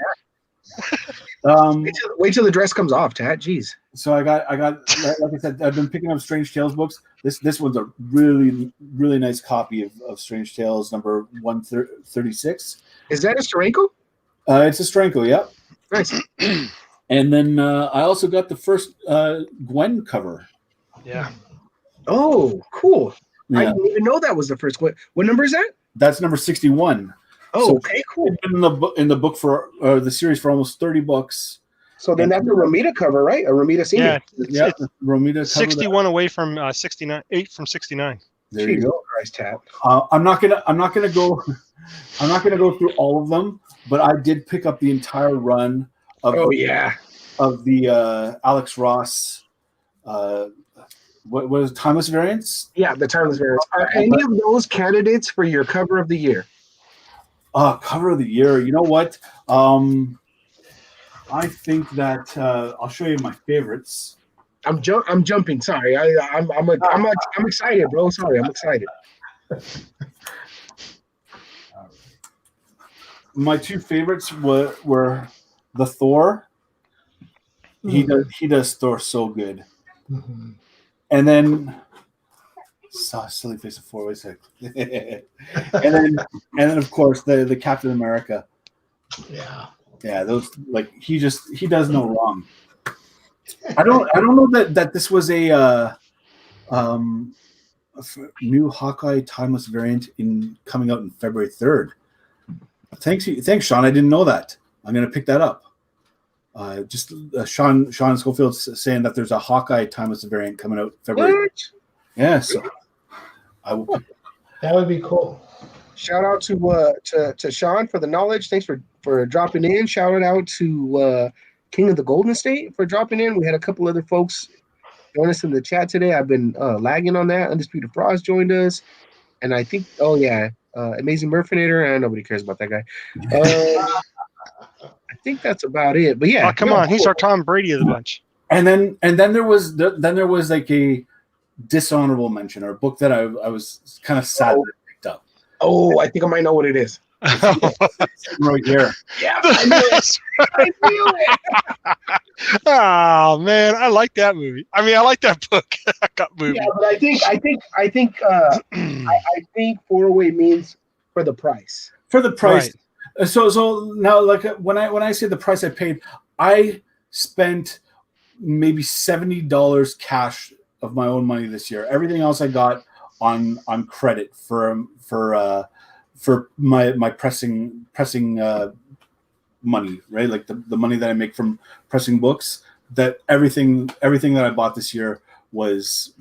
Wait till the dress comes off, Tat. Jeez. So I got like I said, I've been picking up Strange Tales books. This one's a really, really nice copy of Strange Tales number 136. Is that a Steranko? It's a Steranko, yep. Nice. And then I also got the first Gwen cover. Yeah. Oh, cool. Yeah. I didn't even know that was the first one. What number is that? That's number 61. Oh, so okay, cool. It's been in the book for the series for almost 30 books. So then that's a Romita cover, right? A Romita senior. Yeah, It's Romita 61 away from 69, 8 from 69. There you go. Christ, Tat. I'm not gonna go through all of them, but I did pick up the entire run of the Alex Ross what was Timeless Variants? Yeah, the Timeless Variants. Are any of those candidates for your cover of the year? Cover of the year. You know what? I think that I'll show you my favorites. I'm jumping. Sorry, I'm excited, bro. Sorry, I'm excited. My two favorites were the Thor. He does Thor so good. Mm-hmm. And then silly face of Fourwayflashers. and then of course the Captain America. Yeah, those, like, he does no wrong. I don't know that this was a new Hawkeye Timeless variant coming out in February 3rd. Thanks, Sean. I didn't know that. I'm gonna pick that up. Sean Schofield's saying that there's a Hawkeye Timeless variant coming out February. What? Yeah, so I will. That would be cool. Shout out to Sean for the knowledge. Thanks for dropping in. Shout out to King of the Golden State for dropping in. We had a couple other folks join us in the chat today. I've been lagging on that. Undisputed Frost joined us, and I think Amazing Murfinator. Nobody cares about that guy. I think that's about it. But yeah, Oh, come on, he's our Tom Brady of the bunch. And then there was like a dishonorable mention, or a book that I was kind of sad that I picked up. Oh, I think I might know what it is. Right here. Yeah, I knew it. I knew it. Oh man, I like that movie. I mean, I like that book. movie. Yeah, but I think 4-way means for the price. For the price. Right. So now, like when I say the price I paid, I spent maybe $70 cash of my own money this year. Everything else I got on credit for my pressing money, right? Like the money that I make from pressing books. That everything that I bought this year was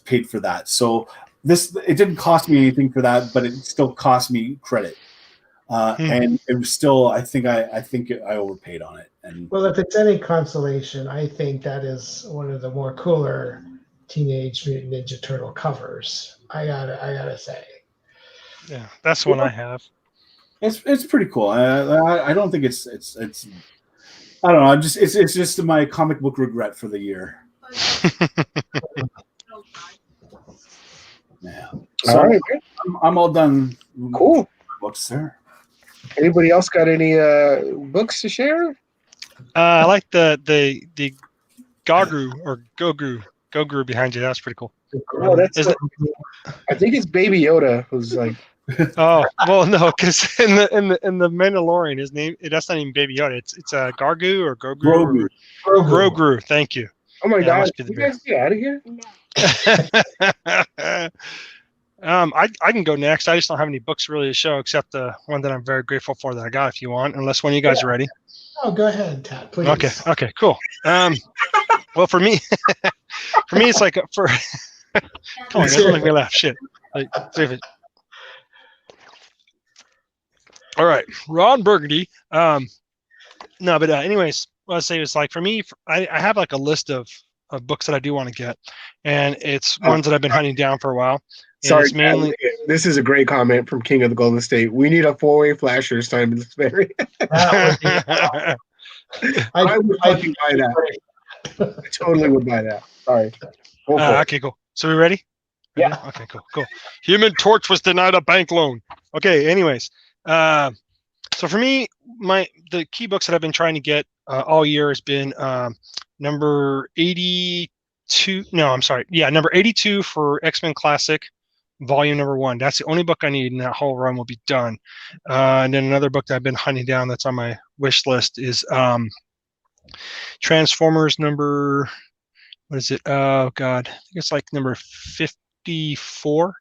paid for that. So it didn't cost me anything for that, but it still cost me credit. And it was still, I think I overpaid on it. And well, if it's any consolation, I think that is one of the more cooler Teenage Mutant Ninja Turtle covers. I gotta say. Yeah, that's one I have. It's pretty cool. I don't think it's I don't know. It's just my comic book regret for the year. Yeah. So All right, I'm all done. Cool. Books there. Anybody else got any books to share? I like the Gogru or Gogru behind you. That's pretty cool. Oh, I think it's Baby Yoda who's like. Oh well, no, because in the Mandalorian, his name that's not even Baby Yoda. It's Gargu or Grogu. Grogu. Thank you. Oh my God! Can You guys get out of here. I can go next. I just don't have any books really to show except the one that I'm very grateful for that I got. If you want, unless one of you guys are ready. Oh, go ahead, Tat, please. Okay, cool. Well, for me, it's like for. Come on, guys, don't make me laugh. Shit. Like, save it. All right, Ron Burgundy. No, but anyways, what I say is like for me, I have like a list of books that I do want to get, and it's ones that I've been hunting down for a while. Sorry, it's mainly. This is a great comment from King of the Golden State. We need a 4-way-flashers time in this berry. I would fucking buy that. I totally would buy that. Sorry. Okay, cool. So we ready? Yeah. Okay, cool. Human Torch was denied a bank loan. Okay, anyways. So for me, the key books that I've been trying to get all year has been number 82. No, I'm sorry. Yeah, number 82 for X-Men Classic, volume number 1. That's the only book I need, and that whole run will be done. And then another book that I've been hunting down that's on my wish list is Transformers number. What is it? Oh God, I think it's like number 54.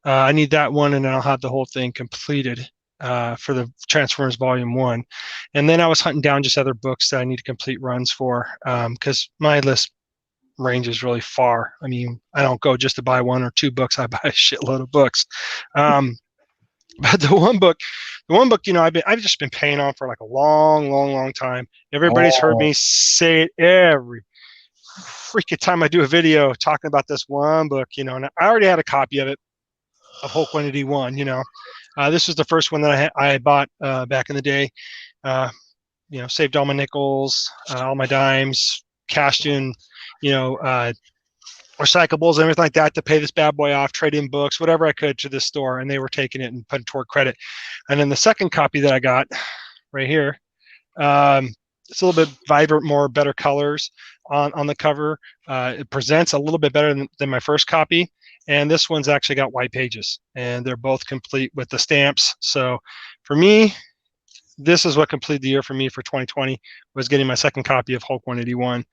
I need that one, and then I'll have the whole thing completed for the Transformers Volume 1. And then I was hunting down just other books that I need to complete runs for because my list ranges really far. I mean, I don't go just to buy 1 or 2 books. I buy a shitload of books. But the one book, you know, I've just been paying on for like a long time. Everybody's heard me say it every freaking time I do a video talking about this one book, you know, and I already had a copy of it, of Hulk 181, you know. This was the first one that I bought back in the day. You know, saved all my nickels, all my dimes, cashed in, you know, recyclables and everything like that to pay this bad boy off, trade in books, whatever I could to this store, and they were taking it and putting toward credit. And then the second copy that I got right here, it's a little bit vibrant, more better colors on the cover. It presents a little bit better than my first copy. And this one's actually got white pages, and they're both complete with the stamps. So for me, this is what completed the year for me for 2020, was getting my second copy of Hulk 181.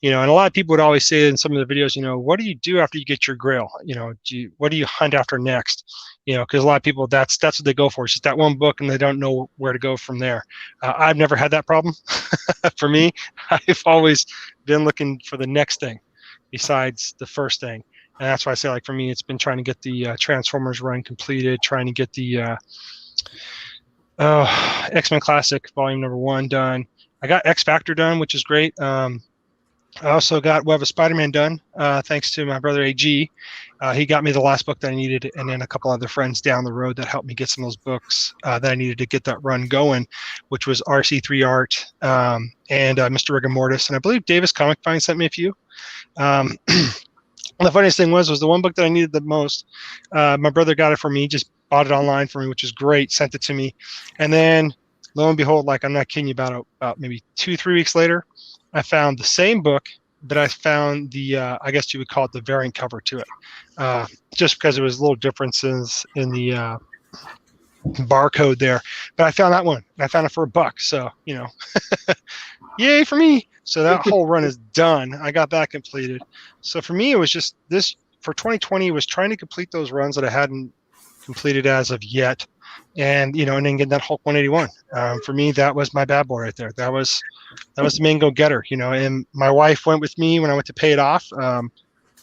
You know, and a lot of people would always say in some of the videos, you know, what do you do after you get your grail? You know, what do you hunt after next? You know, because a lot of people, that's what they go for. It's just that one book, and they don't know where to go from there. I've never had that problem. For me, I've always been looking for the next thing besides the first thing. And that's why I say, like, for me, it's been trying to get the Transformers run completed, trying to get the X-Men Classic Volume number 1 done. I got X Factor done, which is great. I also got Web of Spider-Man done, thanks to my brother AG. He got me the last book that I needed, and then a couple other friends down the road that helped me get some of those books that I needed to get that run going, which was RC3 Art and Mr. Rigor Mortis, and I believe Davis Comic Find sent me a few. The funniest thing was the one book that I needed the most. My brother got it for me, just bought it online for me, which is great, sent it to me, and then lo and behold, like I'm not kidding you, about maybe 2-3 weeks later, I found the same book, but I found the I guess you would call it the variant cover to it, just because there was little differences in the barcode there. But I found that one. I found it for $1, so yay for me. So that whole run is done. I got that completed. So for me, it was just this for 2020 was trying to complete those runs that I hadn't completed as of yet, and and then get that Hulk 181. For me, that was my bad boy right there. That was the main go-getter. And my wife went with me when I went to pay it off. I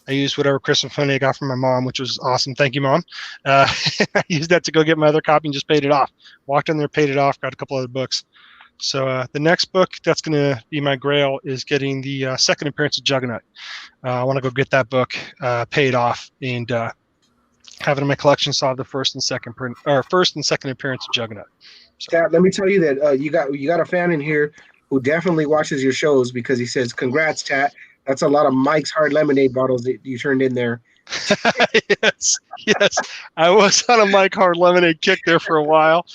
used whatever Christmas money I got from my mom, which was awesome. Thank you, Mom. I used that to go get my other copy and just paid it off. Walked in there, paid it off, got a couple other books. So the next book that's going to be my grail is getting the second appearance of Juggernaut. I want to go get that book paid off and have it in my collection. So I have the first and second appearance of Juggernaut. So. Tat, let me tell you that you got a fan in here who definitely watches your shows because he says, "Congrats, Tat. That's a lot of Mike's Hard Lemonade bottles that you turned in there." yes, I was on a Mike Hard Lemonade kick there for a while.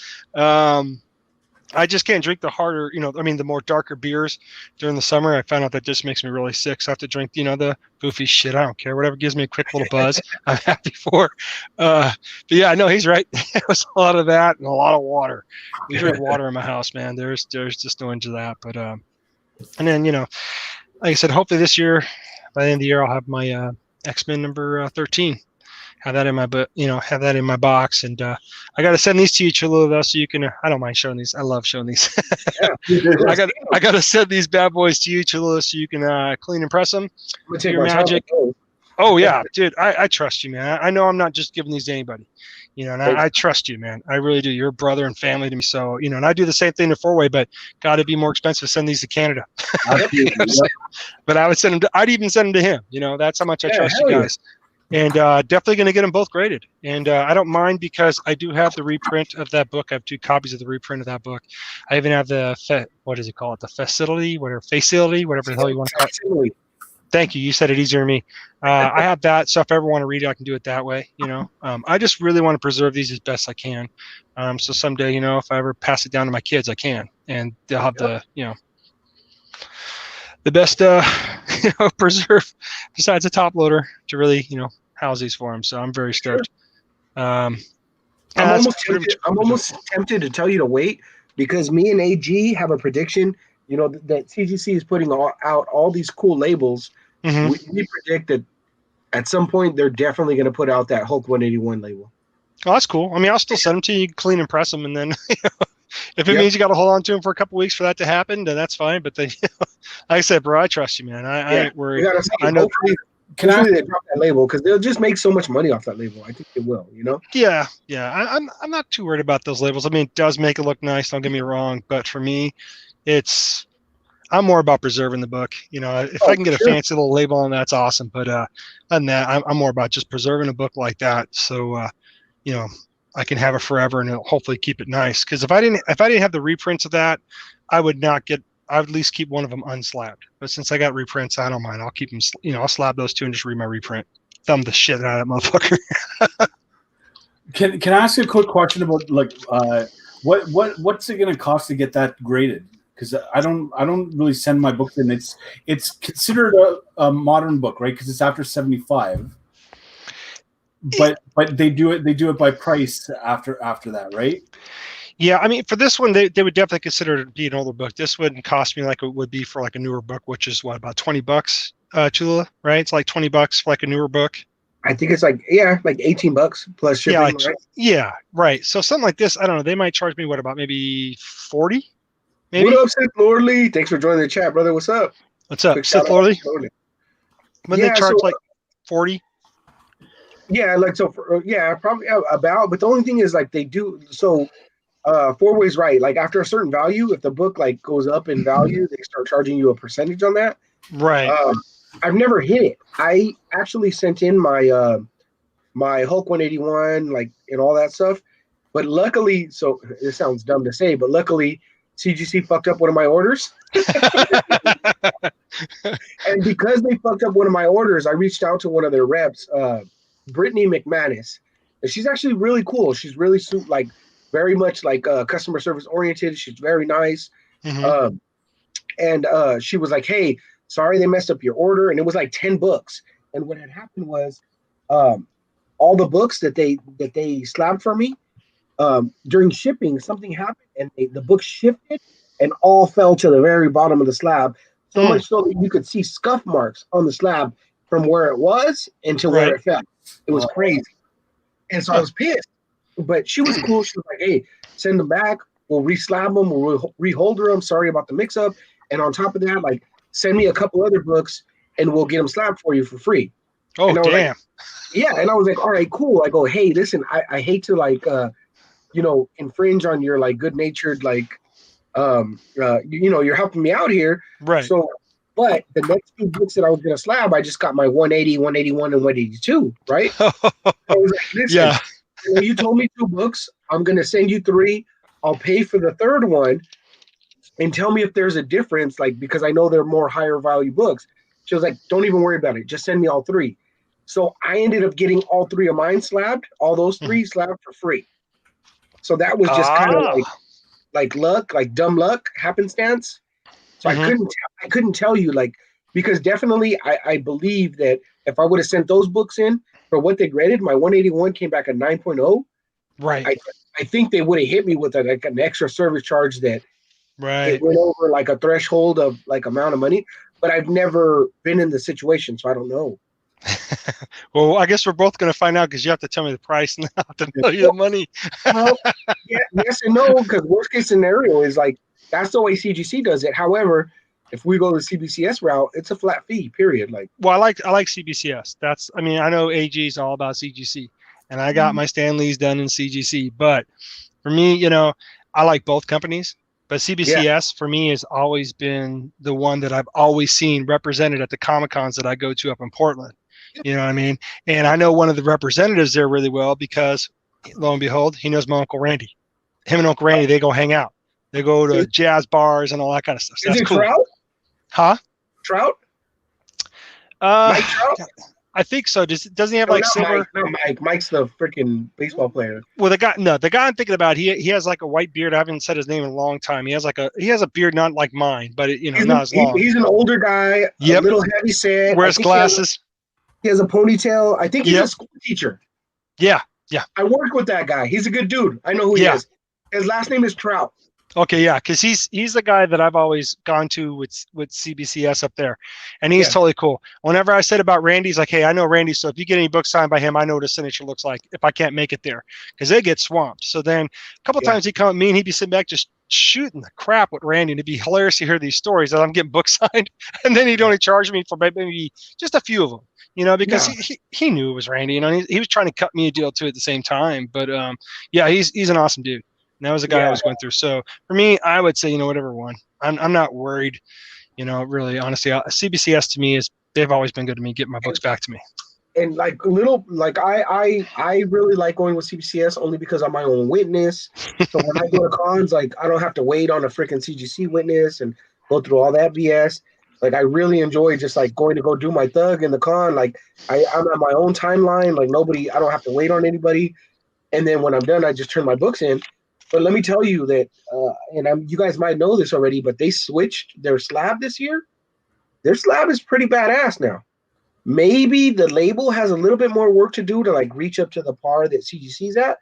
I just can't drink the harder, the more darker beers during the summer. I found out that just makes me really sick. So I have to drink, the goofy shit. I don't care. Whatever gives me a quick little buzz, I'm happy for. But yeah, no, he's right. It was a lot of that and a lot of water. We drink water in my house, man. There's just no end to that. But, and then, like I said, hopefully this year, by the end of the year, I'll have my X-Men number 13. Have that in my have that in my box, and I got to send these to you, Cholula, so you can. I don't mind showing these. I love showing these. I got to send these bad boys to you, Cholula, so you can clean and press them. Your magic. Oh yeah, dude, I trust you, man. I know I'm not just giving these to anybody, and I trust you, man. I really do. You're a brother and family to me, so and I do the same thing to Four-Way, but got to be more expensive to send these to Canada. But I would send them. I'd even send them to him. That's how much I trust you guys. And definitely going to get them both graded. And I don't mind because I do have the reprint of that book. I have 2 copies of the reprint of that book. I even have the, what does he call it? The facility, whatever the hell you want to call it. Thank you. You said it easier than me. I have that. So if I ever want to read it, I can do it that way. I just really want to preserve these as best I can. So someday, if I ever pass it down to my kids, I can. And they'll have the best, preserve besides a top loader to really, house these for them. So I'm very stoked. I'm almost tempted to tell you to wait because me and AG have a prediction. That CGC is putting out all these cool labels. Mm-hmm. We predict that at some point they're definitely going to put out that Hulk 181 label. Oh, that's cool. I mean, I'll still send them to you. You can clean and press them, and then if it means you got to hold on to them for a couple weeks for that to happen, then that's fine. But then, like I said, bro, I trust you, man. I ain't worried. I know. Hopefully they drop that label because they'll just make so much money off that label. I think they will, Yeah. I'm not too worried about those labels. I mean, it does make it look nice. Don't get me wrong, but for me, I'm more about preserving the book. If I can get a fancy little label on that's awesome. But other than that, I'm more about just preserving a book like that. So, I can have it forever and it'll hopefully keep it nice. Because if I didn't have the reprints of that, I would at least keep one of them unslabbed. But since I got reprints, I don't mind. I'll keep them. I'll slab those 2 and just read my reprint. Thumb the shit out of that motherfucker. Can I ask you a quick question about what's it going to cost to get that graded? Because I don't really send my books in. It's considered a modern book, right? Because it's after 75. But they do it by price after that, right? Yeah, I mean, for this one, they would definitely consider it to be an older book. This wouldn't cost me like it would be for like a newer book, which is about $20, Chula, right? It's like $20 for like a newer book. I think it's like $18 plus shipping. Yeah, right. So something like this, I don't know. They might charge me about maybe 40. Maybe. What up, Sith Lordly? Thanks for joining the chat, brother. What's up? What's up, Sith Lordly? When they charge like 40. Yeah, probably about. But the only thing is, like, they do so. Fourway's right. Like after a certain value, if the book like goes up in value, they start charging you a percentage on that. Right. I've never hit it. I actually sent in my my Hulk 181, like, and all that stuff. But luckily, so this sounds dumb to say, but luckily CGC fucked up one of my orders. And because they fucked up one of my orders, I reached out to one of their reps, Brittany McManus. And she's actually really cool. She's really like very much like customer service oriented. She's very nice. Mhm. And she was like, "Hey, sorry they messed up your order." And it was like 10 books. And what had happened was all the books that they slabbed for me, during shipping, something happened and the books shifted and all fell to the very bottom of the slab. So much so that you could see scuff marks on the slab from where it was into where Right. it fell. It was crazy. And so I was pissed. But she was cool. She was like, "Hey, send them back. We'll re-slab them. We'll reholder them. Sorry about the mix-up. And on top of that, like, send me a couple other books and we'll get them slabbed for you for free." Oh, and I was damn. like, yeah. And I was like, "All right, cool." I go, "Hey, listen, I hate to like infringe on your like good-natured like you're helping me out here." Right. So, but the next two books that I was gonna slab, I just got my 180, 181, and 182, right? I was like, "Listen, Yeah. you told me 2 books. I'm gonna send you 3. I'll pay for the third one, and tell me if there's a difference, like, because I know they're more higher value books." She was like, "Don't even worry about it. Just send me all 3." So I ended up getting all 3 of mine slabbed, all those 3 slabbed for free. So that was just kind of like luck, like dumb luck, happenstance. So Mhm. I couldn't tell you, like, because definitely I believe that if I would have sent those books in for what they graded, my 181 came back at 9.0. Right. I think they would have hit me with like an extra service charge that it Right. went over like a threshold of like amount of money. But I've never been in the situation, so I don't know. Well, I guess we're both going to find out because you have to tell me the price and I have to tell you the money. Well, yeah, yes and no, because worst case scenario is like that's the way CGC does it. However, if we go the CBCS route, it's a flat fee, period. Like, Well, I like CBCS. I mean, I know AG is all about CGC, and I got my Stanleys done in CGC. But for me, I like both companies. But yeah, CBCS for me has always been the one that I've always seen represented at the Comic Cons that I go to up in Portland. You know what I mean? And I know one of the representatives there really well because, lo and behold, he knows my Uncle Randy. Him and Uncle Randy, they go hang out. They go to jazz bars and all that kind of stuff. So is that's it cool. Trout? Huh? Trout? Uh, Mike Trout? I think so. Doesn't he have No, like not silver? Mike. Not Mike. Mike's the freaking baseball player. Well, the guy I'm thinking about, he has like a white beard. I haven't said his name in a long time. He has a beard not like mine, but not as long. He's an older guy, a Yep. little heavy set. Wears glasses. He has a ponytail. I think he's Yep. a school teacher. Yeah. I worked with that guy. He's a good dude. I know who he is. His last name is Trout. Okay, yeah, because he's the guy that I've always gone to with CBCS up there, and he's totally cool. Whenever I said about Randy, he's like, "Hey, I know Randy, so if you get any books signed by him, I know what his signature looks like if I can't make it there, because they get swamped." So then a couple times he'd come at me and he'd be sitting back just shooting the crap with Randy, and it'd be hilarious to hear these stories that I'm getting books signed, and then he'd only charge me for maybe just a few of them, because he knew it was Randy, he was trying to cut me a deal too at the same time. But yeah, he's an awesome dude. And that was the guy I was going through. So for me, I would say, whatever one. I'm not worried, really, honestly. CBCS to me they've always been good to me, getting my books back to me. And like I really like going with CBCS only because I'm my own witness. So when I go to cons, like I don't have to wait on a freaking CGC witness and go through all that BS. Like I really enjoy just like going to go do my thug in the con. Like I'm at my own timeline. Like I don't have to wait on anybody. And then when I'm done, I just turn my books in. But let me tell you that, you guys might know this already, but they switched their slab this year. Their slab is pretty badass now. Maybe the label has a little bit more work to do to like reach up to the par that CGC's at.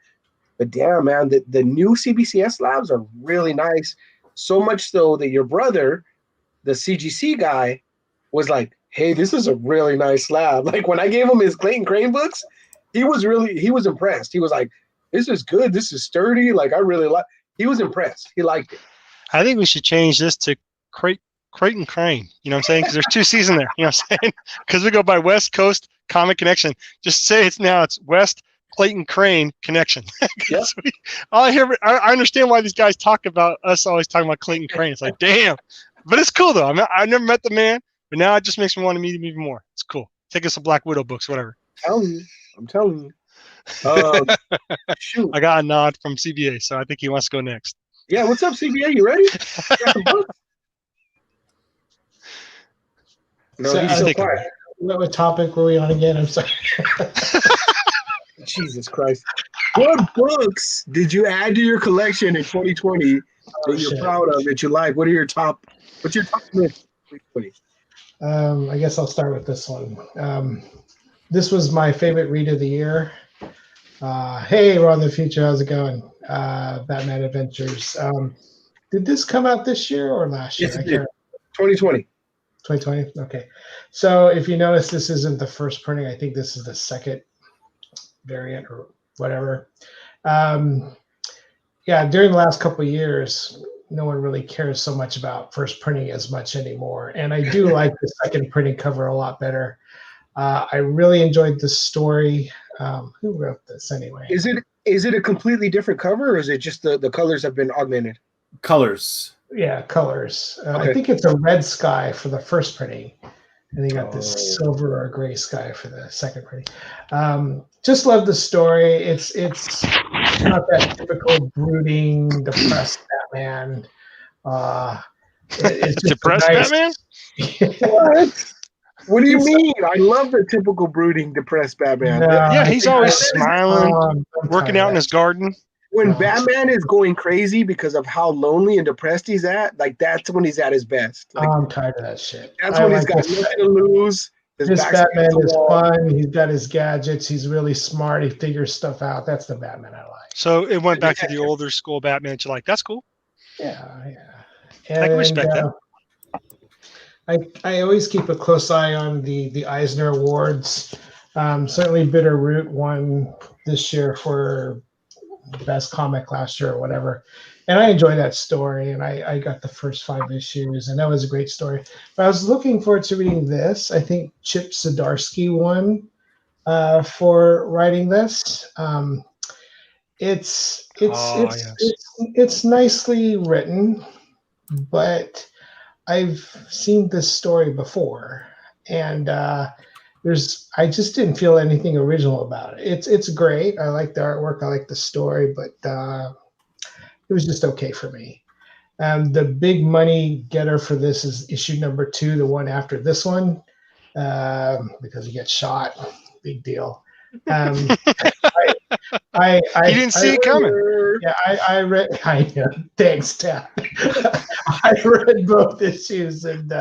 But damn, man, the new CBCS slabs are really nice. So much so that your brother, the CGC guy, was like, "Hey, this is a really nice slab." Like when I gave him his Clayton Crane books, he was impressed. He was like, "This is good. This is sturdy." Like I really like. He was impressed. He liked it. I think we should change this to Creighton Crane. You know what I'm saying? Because there's 2 C's in there. You know what I'm saying? Because we go by West Coast Comic Connection. Just say it's West Clayton Crane Connection. Yep. I understand why these guys talk about us always talking about Clayton Crane. It's like, damn. But it's cool though. I never met the man, But now it just makes me want to meet him even more. It's cool. Take us some Black Widow books, whatever. I'm telling you. Shoot. I got a nod from CBA, so I think he wants to go next. Yeah, what's up, CBA? You ready? Got some books? No, So, he's so quiet. What topic were we on again? I'm sorry. Jesus Christ. What books did you add to your collection in 2020 that you're proud of, that you like? What's your top list in 2020? I guess I'll start with this one. This was my favorite read of the year. Hey, Ron the Future, how's it going? Batman Adventures. Did this come out this year or last year? Yes, it did. 2020. 2020? Okay. So if you notice, this isn't the first printing. I think this is the second variant or whatever. Yeah, during the last couple of years, no one really cares so much about first printing as much anymore. And I do like the second printing cover a lot better. I really enjoyed the story. Who wrote this anyway? Is it a completely different cover, or is it just the colors have been augmented? Colors. Yeah, colors. Okay. I think it's a red sky for the first printing. And they got this silver or gray sky for the second printing. Just love the story. It's not that typical brooding, depressed Batman. It's just depressed Batman? What? What do you mean? I love the typical brooding, depressed Batman. Yeah, he's always smiling, working out in his garden. When Batman is going crazy because of how lonely and depressed he's at, like that's when he's at his best. Like, I'm tired of that shit. That's when he's got nothing to lose. This Batman is fun. He's got his gadgets. He's really smart. He figures stuff out. That's the Batman I like. So it went back to the older school Batman that you like. That's cool. Yeah. I can respect that. I always keep a close eye on the Eisner Awards. Certainly Bitterroot won this year for best comic last year or whatever. And I enjoy that story. And I got the first 5 issues, and that was a great story. But I was looking forward to reading this. I think Chip Zdarsky won for writing this. It's nicely written, but I've seen this story before, and I just didn't feel anything original about it. It's great. I like the artwork. I like the story, but it was just okay for me. The big money getter for this is issue number 2, the one after this one, because he gets shot. Big deal. You didn't see it coming. Yeah, I read. Thanks, Tat. I read both issues, and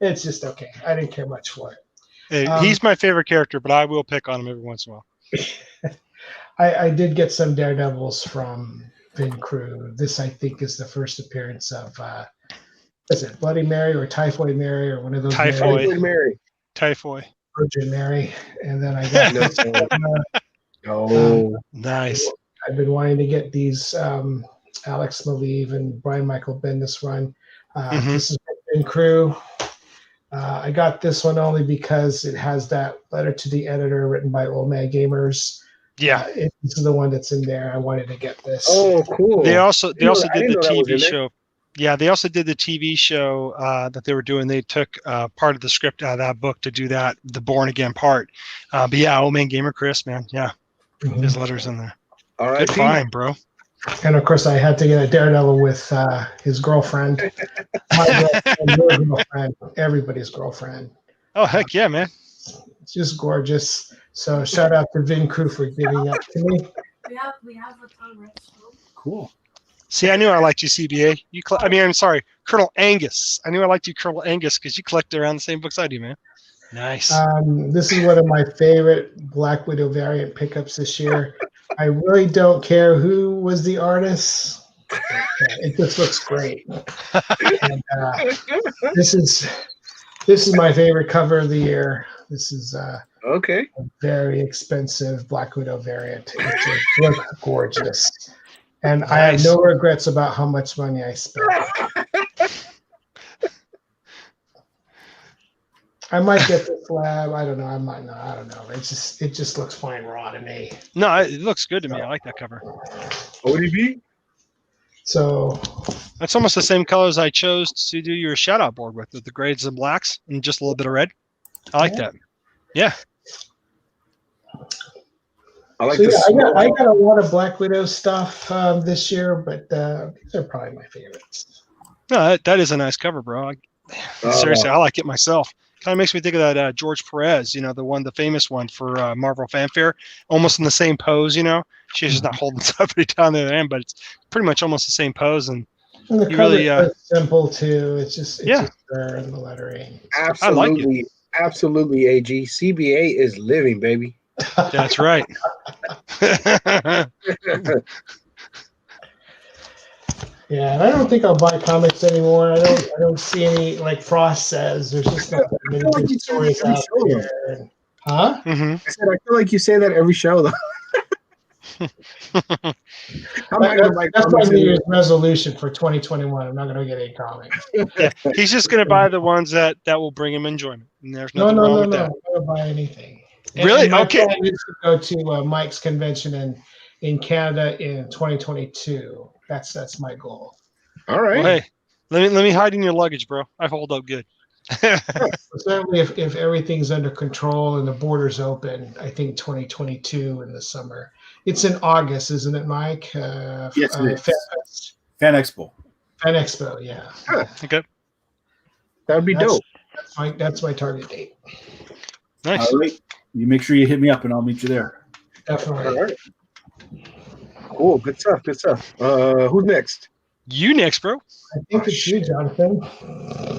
it's just okay. I didn't care much for it. Hey, he's my favorite character, but I will pick on him every once in a while. I did get some Daredevils from Vin Crew. This, I think, is the first appearance of is it Bloody Mary or Typhoid Mary or one of those? Typhoid Mary. Virgin Mary, and then I got this. Nice. I've been wanting to get these Alex Maleev and Brian Michael Bendis run. This is Vin Crew. I got this one only because it has that letter to the editor written by Old Man Gamers. Yeah, this is the one that's in there. I wanted to get this. Oh, cool. They also did the TV show. Yeah, they also did the TV show that they were doing. They took part of the script out of that book to do that, the Born Again part. But yeah, Old Man Gamer Chris, man, yeah, his letters in there. All right, good find, bro. And of course, I had to get a Daredevil with his girlfriend, my girlfriend, your girlfriend, everybody's girlfriend. Oh heck yeah, man! It's just gorgeous. So shout out to Vin Crew for giving up to me. We have a ton right now. Cool. See, I knew I liked you, CBA. I'm sorry, Colonel Angus. I knew I liked you, Colonel Angus, because you collect around the same books I do, man. Nice. This is one of my favorite Black Widow variant pickups this year. I really don't care who was the artist. It just looks great. And, this is my favorite cover of the year. This is a very expensive Black Widow variant. It just looks gorgeous. And nice. I have no regrets about how much money I spent. I might get the slab. I don't know. I might not. I don't know. It just looks fine raw to me. No, it looks good to me. I like that cover. ODB? So That's almost the same colors I chose to do your shout out board with the grays and blacks and just a little bit of red. I like that. Yeah. I like so this. yeah, I got a lot of Black Widow stuff this year, but these are probably my favorites. No, that is a nice cover, bro. Seriously, I like it myself. Kind of makes me think of that George Perez, the famous one for Marvel Fanfare, almost in the same pose, She's just not holding somebody down the other end, but it's pretty much almost the same pose. And the you cover really, is simple too. It's just there in the lettering. Absolutely, I like it. Absolutely, AG. CBA is living, baby. That's right. Yeah, and I don't think I'll buy comics anymore. I don't see any, like Frost says. There's just not that many feel like good you say that stories every out show, though. there. Huh? Mm-hmm. I said I feel like you say that every show, though. That's my New Year's resolution for 2021. I'm not going to get any comics. Yeah, he's just going to buy the ones that will bring him enjoyment, and there's nothing wrong with that. I'm not going to buy anything. Really? And my Okay. plan is to go to Mike's convention in Canada in 2022. That's my goal. All right. Well, hey, let me hide in your luggage, bro. I hold up good. Certainly, if everything's under control and the borders open, I think 2022 in the summer. It's in August, isn't it, Mike? Yes, it is. Fan Expo. Fan Expo, yeah. Huh. Okay. That would be dope. That's my target date. Nice. All right. You make sure you hit me up, and I'll meet you there. Definitely. All right. Cool. Good stuff. Good stuff. Who's next? You next, bro. I think it's you, Jonathan. All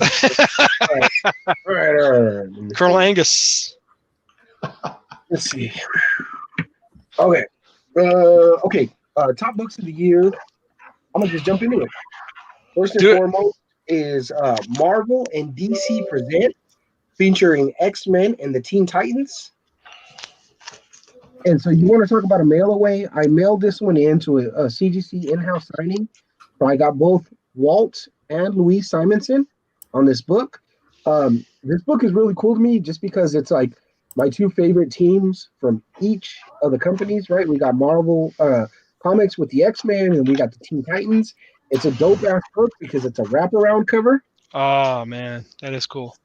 right. Colonel Angus. Let's see. Okay. Okay. Top books of the year. I'm gonna just jump into it. First and foremost is Marvel and DC Present, featuring X-Men and the Teen Titans. And so you want to talk about a mail away? I mailed this one into a CGC in-house signing. So I got both Walt and Louise Simonson on this book. This book is really cool to me just because it's like my two favorite teams from each of the companies, right? We got Marvel Comics with the X-Men, and we got the Teen Titans. It's a dope-ass book because it's a wraparound cover. Oh, man. That is cool.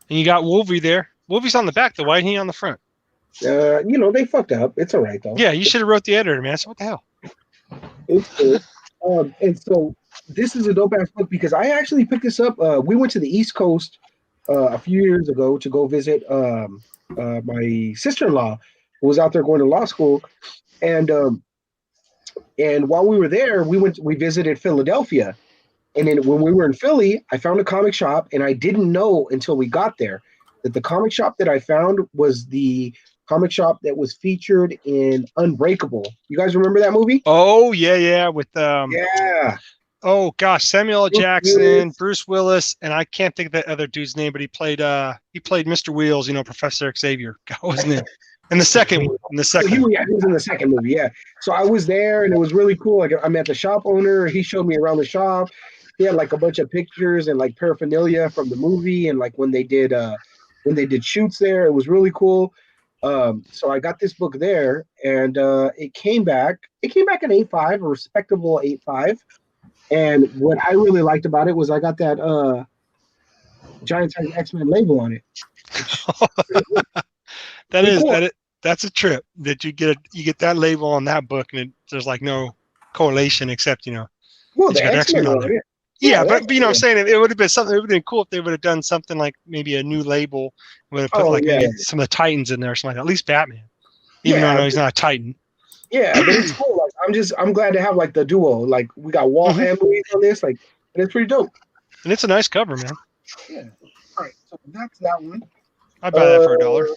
And you got Wolvie there. Wolvie's on the back, though. Why ain't he on the front? They fucked up. It's all right, though. Yeah, you should have wrote the editor, man. So what the hell? It's good. And so this is a dope-ass book because I actually picked this up. We went to the East Coast a few years ago to go visit my sister-in-law who was out there going to law school. And while we were there, we visited Philadelphia. And then when we were in Philly, I found a comic shop, and I didn't know until we got there that the comic shop that I found was the comic shop that was featured in Unbreakable. You guys remember that movie? Oh, yeah, with yeah. Oh gosh, Samuel L. Jackson, Bruce Willis, and I can't think of that other dude's name, but he played Mr. Wheels, Professor Xavier. What was his name? In the second one. He was in the second movie, yeah. So I was there, and it was really cool. Like, I met the shop owner. He showed me around the shop. He had like a bunch of pictures and like paraphernalia from the movie, and like when they did shoots there. It was really cool. So I got this book there, and it came back. It came back an 8.5, a respectable 8.5. And what I really liked about it was I got that Giant Titan X-Men label on it. That's a trip that you get that label on that book, and there's like no correlation except well, the X-Men on it. Yeah, but I'm saying it would have been something. It would have been cool if they would have done something like maybe a new label, would have put maybe some of the Titans in there, or something like that. At least Batman, even though I know he's not a Titan. Yeah, but it's cool. Like, I'm glad to have like the duo. Like we got Walt and Louise on this. Like, and it's pretty dope. And it's a nice cover, man. Yeah. All right, so that's that one. I buy that for $1.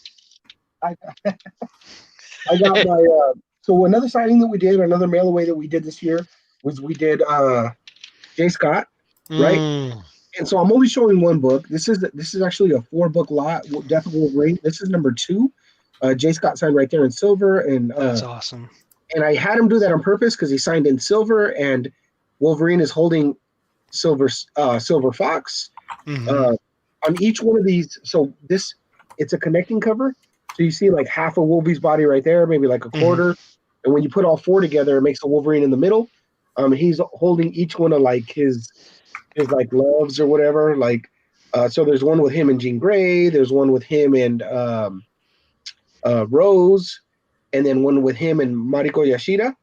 I got my. So another signing that we did, another mail away that we did this year was we did J. Scott, right? And so I'm only showing one book. This is actually a 4-book lot. Death of Wolverine. This is number 2. J. Scott signed right there in silver, and that's awesome. And I had him do that on purpose because he signed in silver, and Wolverine is holding Silver Fox on each one of these. So it's a connecting cover. So you see like half of Wolvie's body right there, maybe like a quarter. And when you put all 4 together, it makes a Wolverine in the middle. He's holding each one of like his like loves or whatever. Like, so there's one with him and Jean Grey. There's one with him and Rose, and then one with him and Mariko Yashida,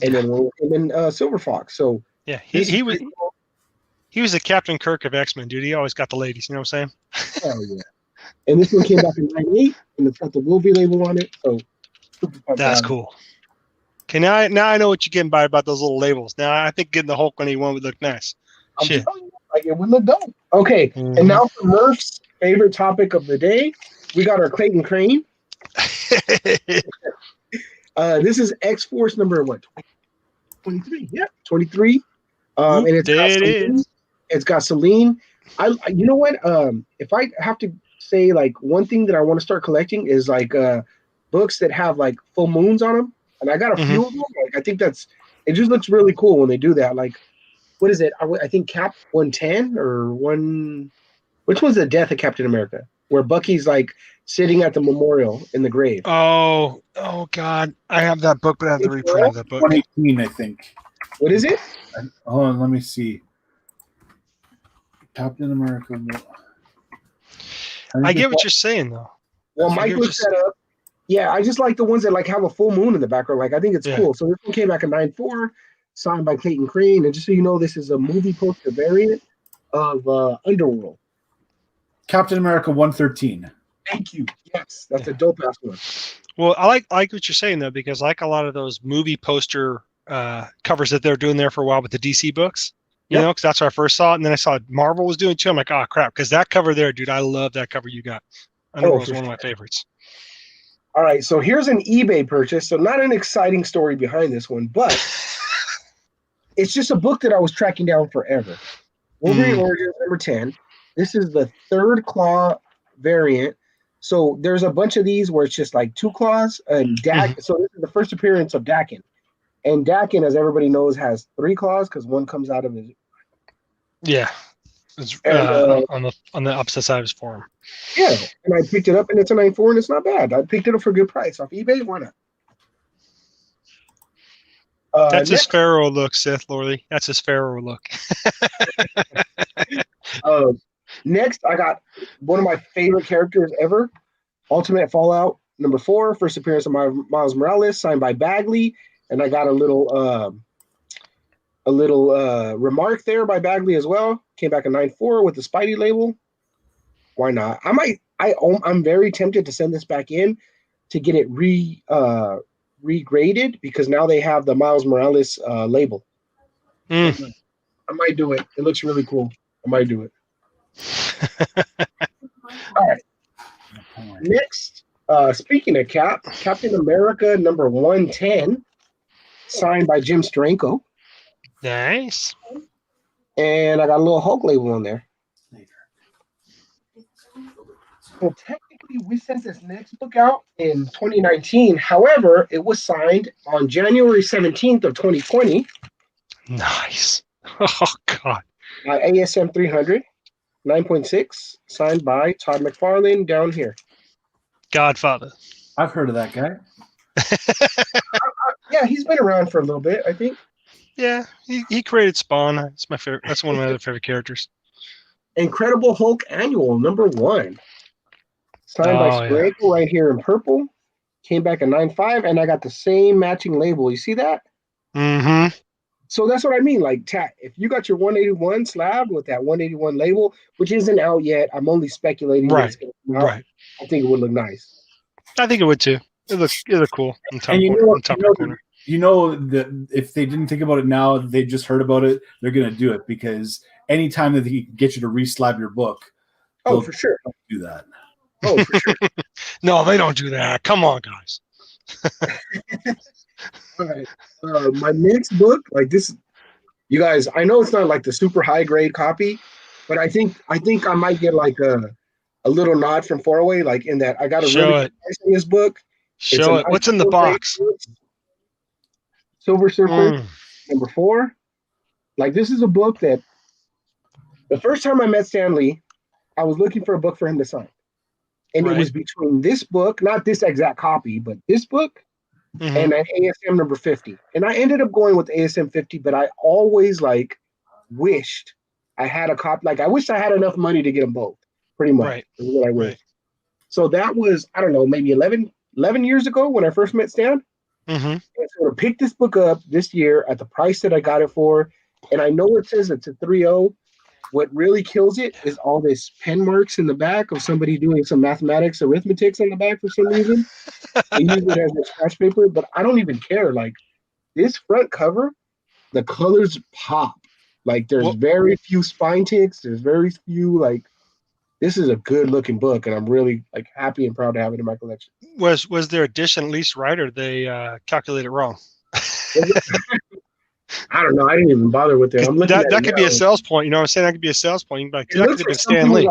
and then one with him and Silver Fox. So Yeah, this is he was pretty cool. he was the Captain Kirk of X-Men, dude. He always got the ladies. You know what I'm saying? Hell yeah. And this one came back in '98, and it's got the movie label on it. So super pumped That's about it. cool. Okay, now I know what you're getting by about those little labels. Now I think getting the Hulk 181 would look nice. I'm Shit. telling you, like it would look dope. Okay, Mhm. and now for Murph's favorite topic of the day, we got our Clayton Crane. This is X-Force number what? 23. Yeah, 23. And it's got there it Celine. is. It's got Celine. You know what? If I have to say like one thing that I want to start collecting is like books that have like full moons on them, and I got a few of them. Like I think it just looks really cool when they do that. Like, what is it? I think Cap 110 or one. Which one's the death of Captain America? Where Bucky's like sitting at the memorial in the grave. Oh God! I have that book, but I have the reprint of that book. 118, I think. What is it? Hold on, let me see. Captain America. I get what you're saying, though. Well, I Mike hear looked just- that up. Yeah, I just like the ones that like have a full moon in the background. Like I think it's Yeah. cool. So this one came back in '94, signed by Clayton Crane, and just so you know, this is a movie poster variant of Underworld. Captain America 113. Thank you. Yes, that's a dope ass one. Well, I like what you're saying though, because like a lot of those movie poster covers that they're doing there for a while with the DC books, you Yep. know, because that's where I first saw it, and then I saw Marvel was doing it too. I'm like, oh crap, because that cover there, dude, I love that cover you got. Underworld's for one of my favorites. All right, so here's an eBay purchase. So not an exciting story behind this one, but it's just a book that I was tracking down forever. Wolverine Origins number 10. This is the third claw variant. So there's a bunch of these where it's just like two claws and Dak. So this is the first appearance of Dakin. And Dakin, as everybody knows, has three claws because one comes out of his. Yeah, it's And, on the opposite side of his forearm. Yeah, and I picked it up, and it's a 9.4, and it's not bad. I picked it up for a good price off eBay. Why not? That's his Pharaoh look, Sith Lordy. That's his Pharaoh look. Next, I got one of my favorite characters ever, Ultimate Fallout number 4, first appearance of Miles Morales, signed by Bagley, and I got a little remark there by Bagley as well. Came back in 9.4 with the Spidey label. Why not? I'm very tempted to send this back in to get it regraded because now they have the Miles Morales label. I might do it. It looks really cool. I might do it. All right. Next, speaking of Captain America number 110, signed by Jim Steranko. Nice. And I got a little Hulk label on there. Well, technically, we sent this next book out in 2019. However, it was signed on January 17th of 2020. Nice. Oh, God. By ASM 300, 9.6, signed by Todd McFarlane down here. Godfather. I've heard of that guy. Yeah, he's been around for a little bit, I think. Yeah, he created Spawn. It's my favorite. That's one of my other favorite characters. Incredible Hulk Annual, number 1. Signed by Steranko right here in purple. Came back at 9.5, and I got the same matching label. You see that? Mm-hmm. So that's what I mean. Like, Tat, if you got your 181 slab with that 181 label, which isn't out yet, I'm only speculating that it's going to come out. Right. I think it would look nice. I think it would too. It looks cool. And you know that if they didn't think about it now, they just heard about it, they're going to do it because anytime that they can get you to re-slab your book, oh, for sure, do that. Oh, for sure. No, they don't do that. Come on, guys. All right. My next book, like this, you guys, I know it's not like the super high grade copy, but I think I might get like a little nod from Fourway, like in that I got a really good price in this book. Show it. What's in the box? Silver Surfer, number 4. Like this is a book that the first time I met Stan Lee, I was looking for a book for him to sign. And it was between this book, not this exact copy, but this book and an ASM number 50. And I ended up going with ASM 50, but I always wished I had a copy. Like, I wished I had enough money to get them both, pretty much. Right. Is what I wish. Right. So that was, I don't know, maybe 11 years ago when I first met Stan. Mm-hmm. And so to pick this book up this year at the price that I got it for, and I know it says it's a 3.0. What really kills it is all this pen marks in the back of somebody doing some mathematics, arithmetics on the back for some reason. They use it as a scratch paper, but I don't even care. Like, this front cover, the colors pop. Like, there's very few spine ticks. There's very few, like, this is a good looking book, and I'm really happy and proud to have it in my collection. Was their addition at least right, or they calculated wrong? I don't know. I didn't even bother with it. I'm looking that could be a sales point. You know what I'm saying? That could be a sales point. You can be like, that could have been Stan Lee.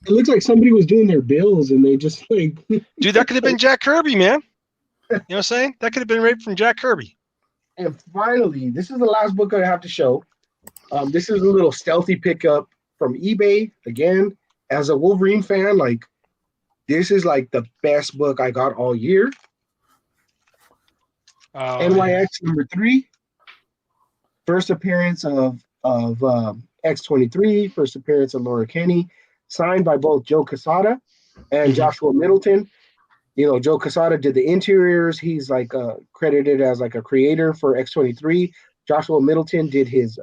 It looks like somebody was doing their bills and they just Dude, that could have been Jack Kirby, man. You know what I'm saying? That could have been right from Jack Kirby. And finally, this is the last book I have to show. This is a little stealthy pickup from eBay. Again, as a Wolverine fan, this is the best book I got all year. NYX number 3. First appearance of X-23, first appearance of Laura Kenny, signed by both Joe Quesada and Joshua Middleton. You know, Joe Quesada did the interiors. He's credited as a creator for X-23. Joshua Middleton did his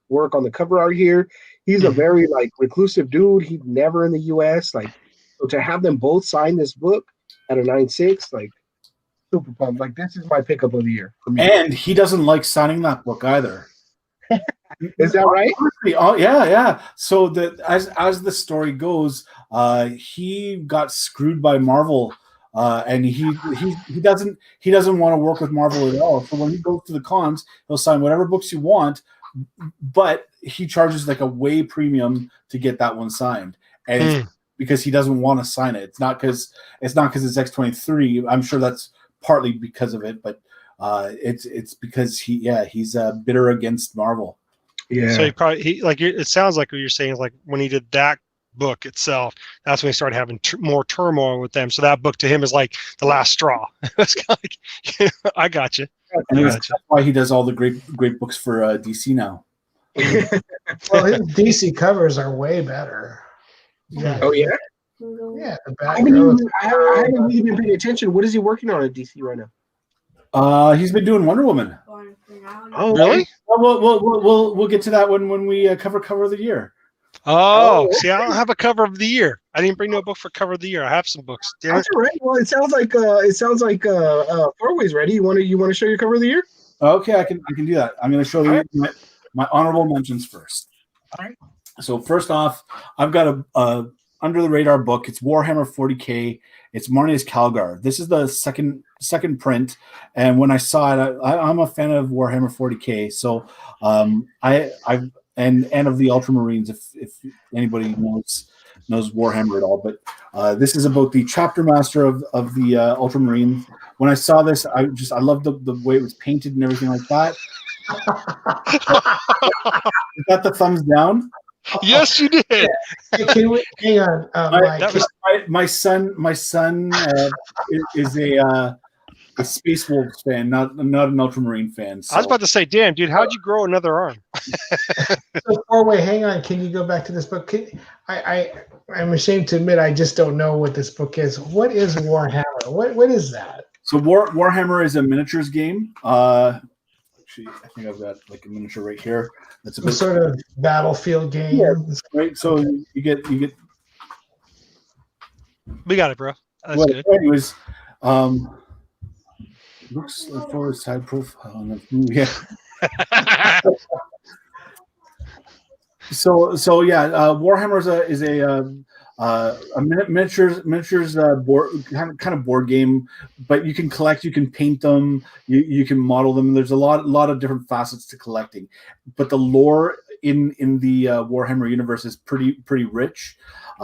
work on the cover art here. He's a very reclusive dude. He's never in the US. So to have them both sign this book at a 9.6, super pumped. This is my pickup of the year for me. And he doesn't like signing that book either. Is that right? Oh yeah. So that as the story goes, he got screwed by Marvel, and he doesn't want to work with Marvel at all. So when he goes to the cons, he'll sign whatever books you want, but he charges a way premium to get that one signed, and it's because he doesn't want to sign it. It's not because it's X-23. I'm sure that's partly because of it, but it's because he's bitter against Marvel. Yeah. So it sounds like what you're saying is when he did that book itself, that's when he started having more turmoil with them. So that book to him is like the last straw. It's I got you. And that's why he does all the great books for DC now. Well, his DC covers are way better. Yeah. Oh yeah. Yeah. I haven't really been paying attention. What is he working on at DC right now? He's been doing Wonder Woman. Oh, really? We'll get to that when we cover of the year. Oh, see, I don't have a cover of the year. I didn't bring no book for cover of the year. I have some books. That's all right. Well, it sounds like Fourway's ready. You want to show your cover of the year? Okay, I can do that. I'm going to show you my honorable mentions first. All right. So first off, I've got a under the radar book. It's Warhammer 40K. It's Marnius Calgar. This is the second print, and when I saw it, I'm a fan of Warhammer 40K. So I've and of the Ultramarines, if anybody knows Warhammer at all. But this is about the chapter master of the Ultramarines. When I saw this, I loved the way it was painted and everything like that. Is that the thumbs down? Yes, you did. Hey, can we hang on? My son is a Space Wolves fan, not an Ultramarine fan. So. I was about to say, damn, dude, how'd you grow another arm? So, Fourway, hang on. Can you go back to this book? I'm ashamed to admit I just don't know what this book is. What is Warhammer? What is that? So Warhammer is a miniatures game. Actually, I think I've got a miniature right here. That's a sort of battlefield game. Yeah, right. So you get. We got it, bro. That's good. Anyways, looks like forward side profile. Yeah. So yeah, Warhammer is a miniatures board kind of board game, but you can collect, you can paint them, you can model them. There's a lot of different facets to collecting, but the lore in the Warhammer universe is pretty rich.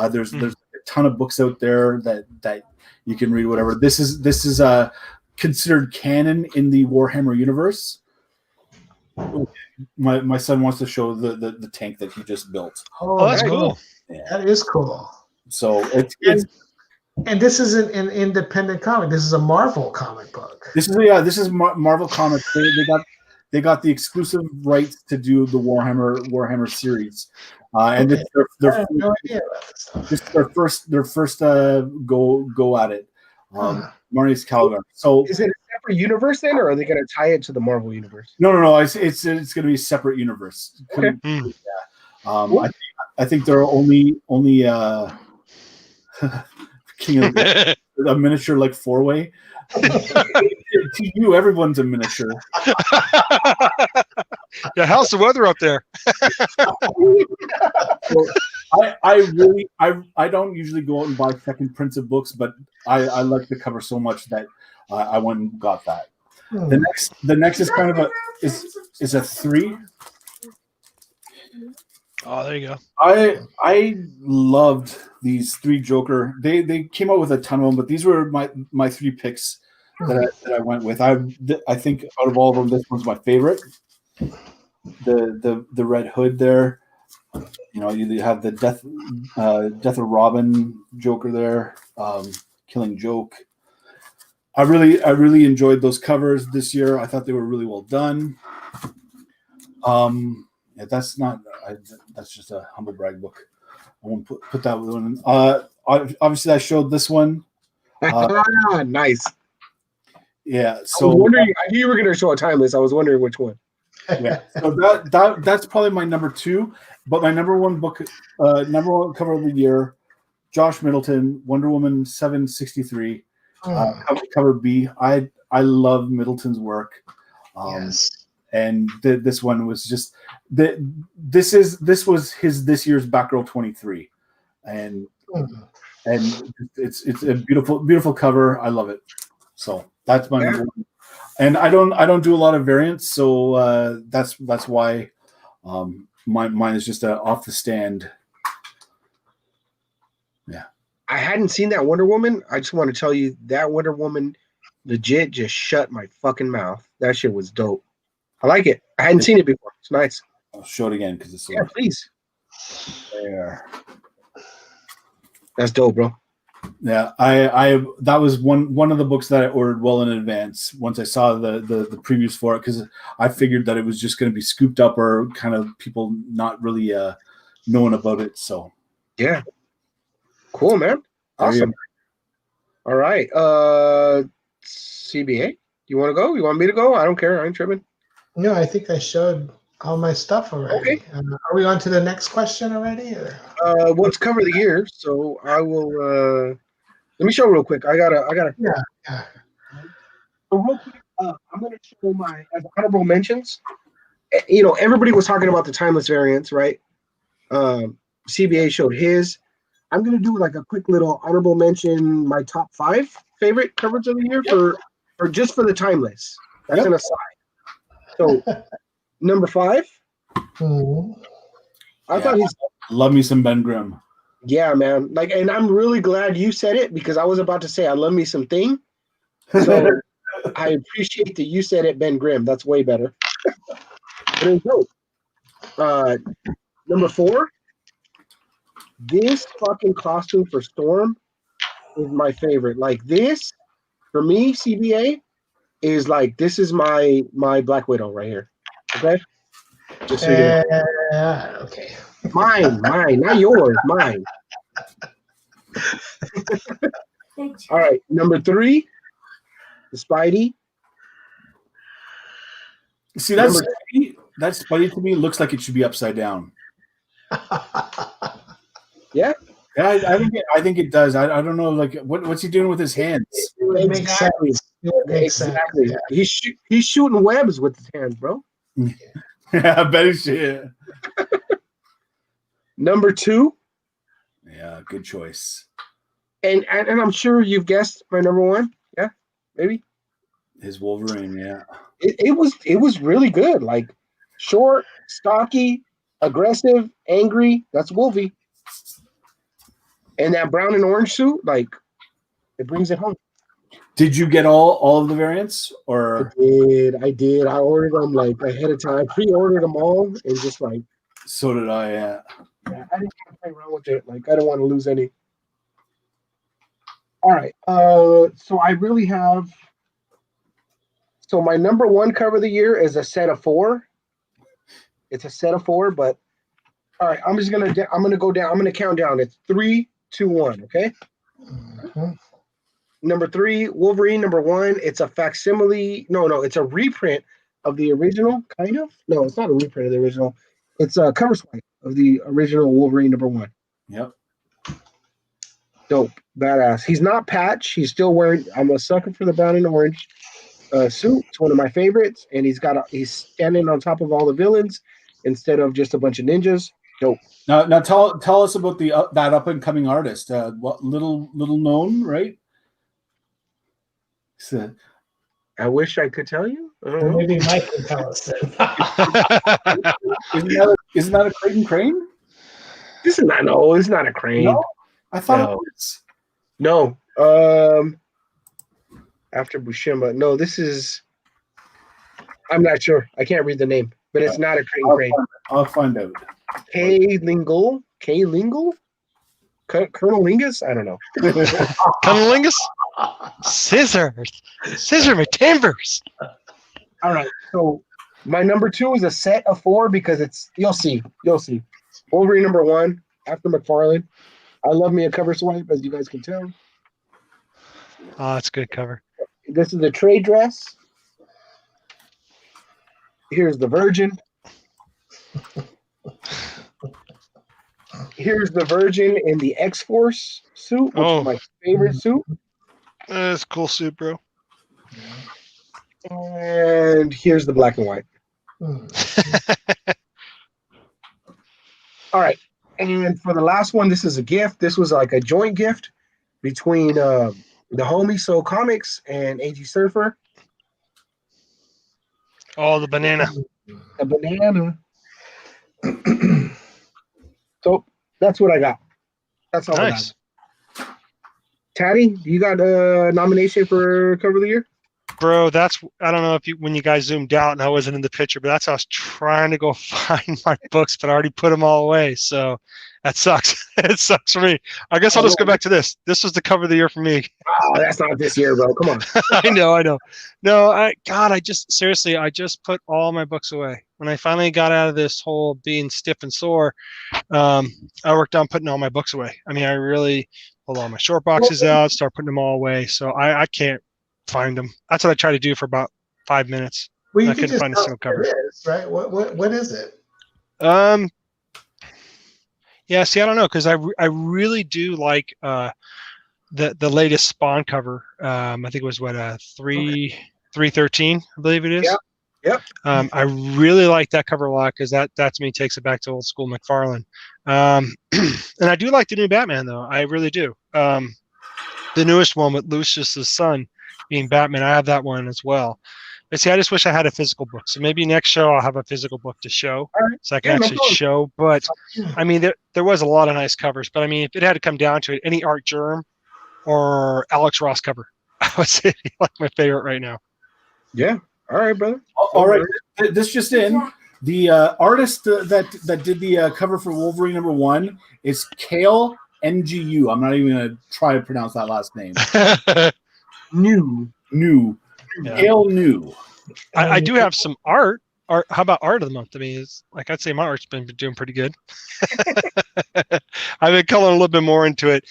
There's a ton of books out there that you can read. Whatever. This is considered canon in the Warhammer universe. My son wants to show the tank that he just built. Oh, that's cool. Yeah. That is cool. So And this isn't an independent comic. This is a Marvel comic book. This is Marvel Comics. They got the exclusive rights to do the Warhammer series, and Okay. this I have no idea about this stuff. is their first go at it. Huh. Marnie's Calgar. So Is it a separate universe then, or are they going to tie it to the Marvel universe? no. It's going to be a separate universe. Okay. Cool. I think there are only King of a miniature like Fourway. To you, everyone's a miniature. Yeah, how's the weather up there? So I don't usually go out and buy second prints of books, but I like the cover so much that I went and got that. The next is kind of is a 3. Oh, there you go. I loved these 3 Joker. They came out with a ton of them, but these were my 3 picks that I went with. I think out of all of them, this one's my favorite. The red hood there. You know, you have the death of Robin Joker there, Killing Joke. I really enjoyed those covers this year. I thought they were really well done. Yeah, that's just a humble brag book. I won't put that one. Obviously, I showed this one. Nice. Yeah. I So was wondering. I knew you were going to show a timeless. I was wondering which one. yeah. So that's probably my number 2. But my number 1 book, number 1 cover of the year, Josh Middleton, Wonder Woman 763, cover B. I love Middleton's work. Yes. And this one was just this was his this year's Batgirl 23, and it's a beautiful cover. I love it. So that's my number 1. And I don't do a lot of variants, so that's why mine is just off the stand. Yeah, I hadn't seen that Wonder Woman. I just want to tell you that Wonder Woman legit just shut my fucking mouth. That shit was dope. I like it. I hadn't seen it before. It's nice. I'll show it again because it's so please. there. That's dope, bro. Yeah, I that was one of the books that I ordered well in advance once I saw the previews for it, because I figured that it was just going to be scooped up or kind of people not really knowing about it. So yeah, cool, man. Awesome. All right, CBA, you want to go? You want me to go? I don't care. I ain't tripping. No, I think I showed all my stuff already. Okay. Are we on to the next question already? Or? What's cover the year? So I will. Let me show real quick. I gotta. Yeah. So real quick, I'm gonna show my as honorable mentions. You know, everybody was talking about the timeless variants, right? CBA showed his. I'm gonna do like a quick little honorable mention. My top 5 favorite covers of the year for just for the timeless. That's an aside. So number 5. I thought he's love me some Ben Grimm. Yeah, man. Like, and I'm really glad you said it, because I was about to say I love me some Thing. So I appreciate that you said it, Ben Grimm. That's way better. But it was dope. Number 4. This fucking costume for Storm is my favorite. Like, this for me, CBA is like, this is my Black Widow right here. Okay. Just so you know. Okay. Mine, not yours, mine. All right, number 3, the Spidey. See, that Spidey to me looks like it should be upside down. Yeah. Yeah, I think it does. I don't know, like what's he doing with his hands? It makes sense. Exactly. Sense, yeah. He's shooting webs with his hands, bro. Yeah, I bet he should. Number 2. Yeah, good choice. And I'm sure you've guessed my number 1. Yeah, maybe. His Wolverine, yeah. It was really good. Like, short, stocky, aggressive, angry. That's Wolvie. And that brown and orange suit, like, it brings it home. Did you get all of the variants, or? I did. I ordered them like ahead of time. I pre-ordered them all, and just like. So did I. Yeah. I didn't want to play around with it. Like, I don't want to lose any. All right. So I really have. So my number one cover of the year is a set of 4. It's a set of 4, but all right. I'm gonna go down. I'm gonna count down. It's 3, 2, 1. Okay. Mhm. Number 3, Wolverine. Number 1. It's a facsimile. No, it's a reprint of the original. Kind of. No, it's not a reprint of the original. It's a cover swipe of the original Wolverine number 1. Yep. Dope, badass. He's not Patch. He's still wearing. I'm a sucker for the brown and orange suit. It's one of my favorites, and he's standing on top of all the villains instead of just a bunch of ninjas. Dope. Now tell us about the that up and coming artist. What little known, right? So, I wish I could tell you. I don't Well, know. maybe Mike can tell us then. isn't that a Creighton Crane? This is not. No, it's not a crane. No, I thought No. it was. No. After Bushima. No, this is. I'm not sure. I can't read the name, but it's not a crane. I'll find out. K. Lingle. Colonel Lingus? I don't know. Cunnilingus? Scissor my timbers. All right. So my number 2 is a set of 4 because it's you'll see. Wolverine number 1 after McFarlane. I love me a cover swipe, as you guys can tell. Oh, that's a good cover. This is the trade dress. Here's the Virgin. Here's the Virgin in the X-Force suit, which is my favorite suit. That's a cool suit, bro. And here's the black and white. All right. And for the last one, this is a gift. This was like a joint gift between the homies, So Comics and AG Surfer. Oh, the banana. A banana. So that's what I got. That's all Nice. I got. Taddy, you got a nomination for cover of the year? Bro, I don't know if when you guys zoomed out and I wasn't in the picture, but that's how I was trying to go find my books, but I already put them all away. So that sucks. It sucks for me. I guess I'll just go back to this. This was the cover of the year for me. Oh, that's not this year, bro. Come on. I know. No, I just put all my books away. When I finally got out of this whole being stiff and sore, I worked on putting all my books away. I mean, I really pulled all my short boxes out, start putting them all away. So I can't find them. That's what I tried to do for about 5 minutes. Well, you I can couldn't just find a tell single us cover. what it is, right? What is it? Yeah, see, I don't know, because I really do like the latest Spawn cover. I think it was 313, I believe it is. Yeah. Yep. I really like that cover a lot because that to me takes it back to old school McFarlane. And I do like the new Batman though. I really do. The newest one with Lucius's son being Batman. I have that one as well. But see, I just wish I had a physical book. So maybe next show I'll have a physical book to show, so I can actually show. But I mean, there was a lot of nice covers. But I mean, if it had to come down to it, any Art Germ or Alex Ross cover, I would say like my favorite right now. Yeah. All right, brother. All right. This just in. The artist that did the cover for Wolverine number 1 is Kale NGU. I'm not even going to try to pronounce that last name. New. Yeah. Kale New. I do have some art. How about art of the month? I mean, I'd say my art's been doing pretty good. I've been coloring a little bit more into it.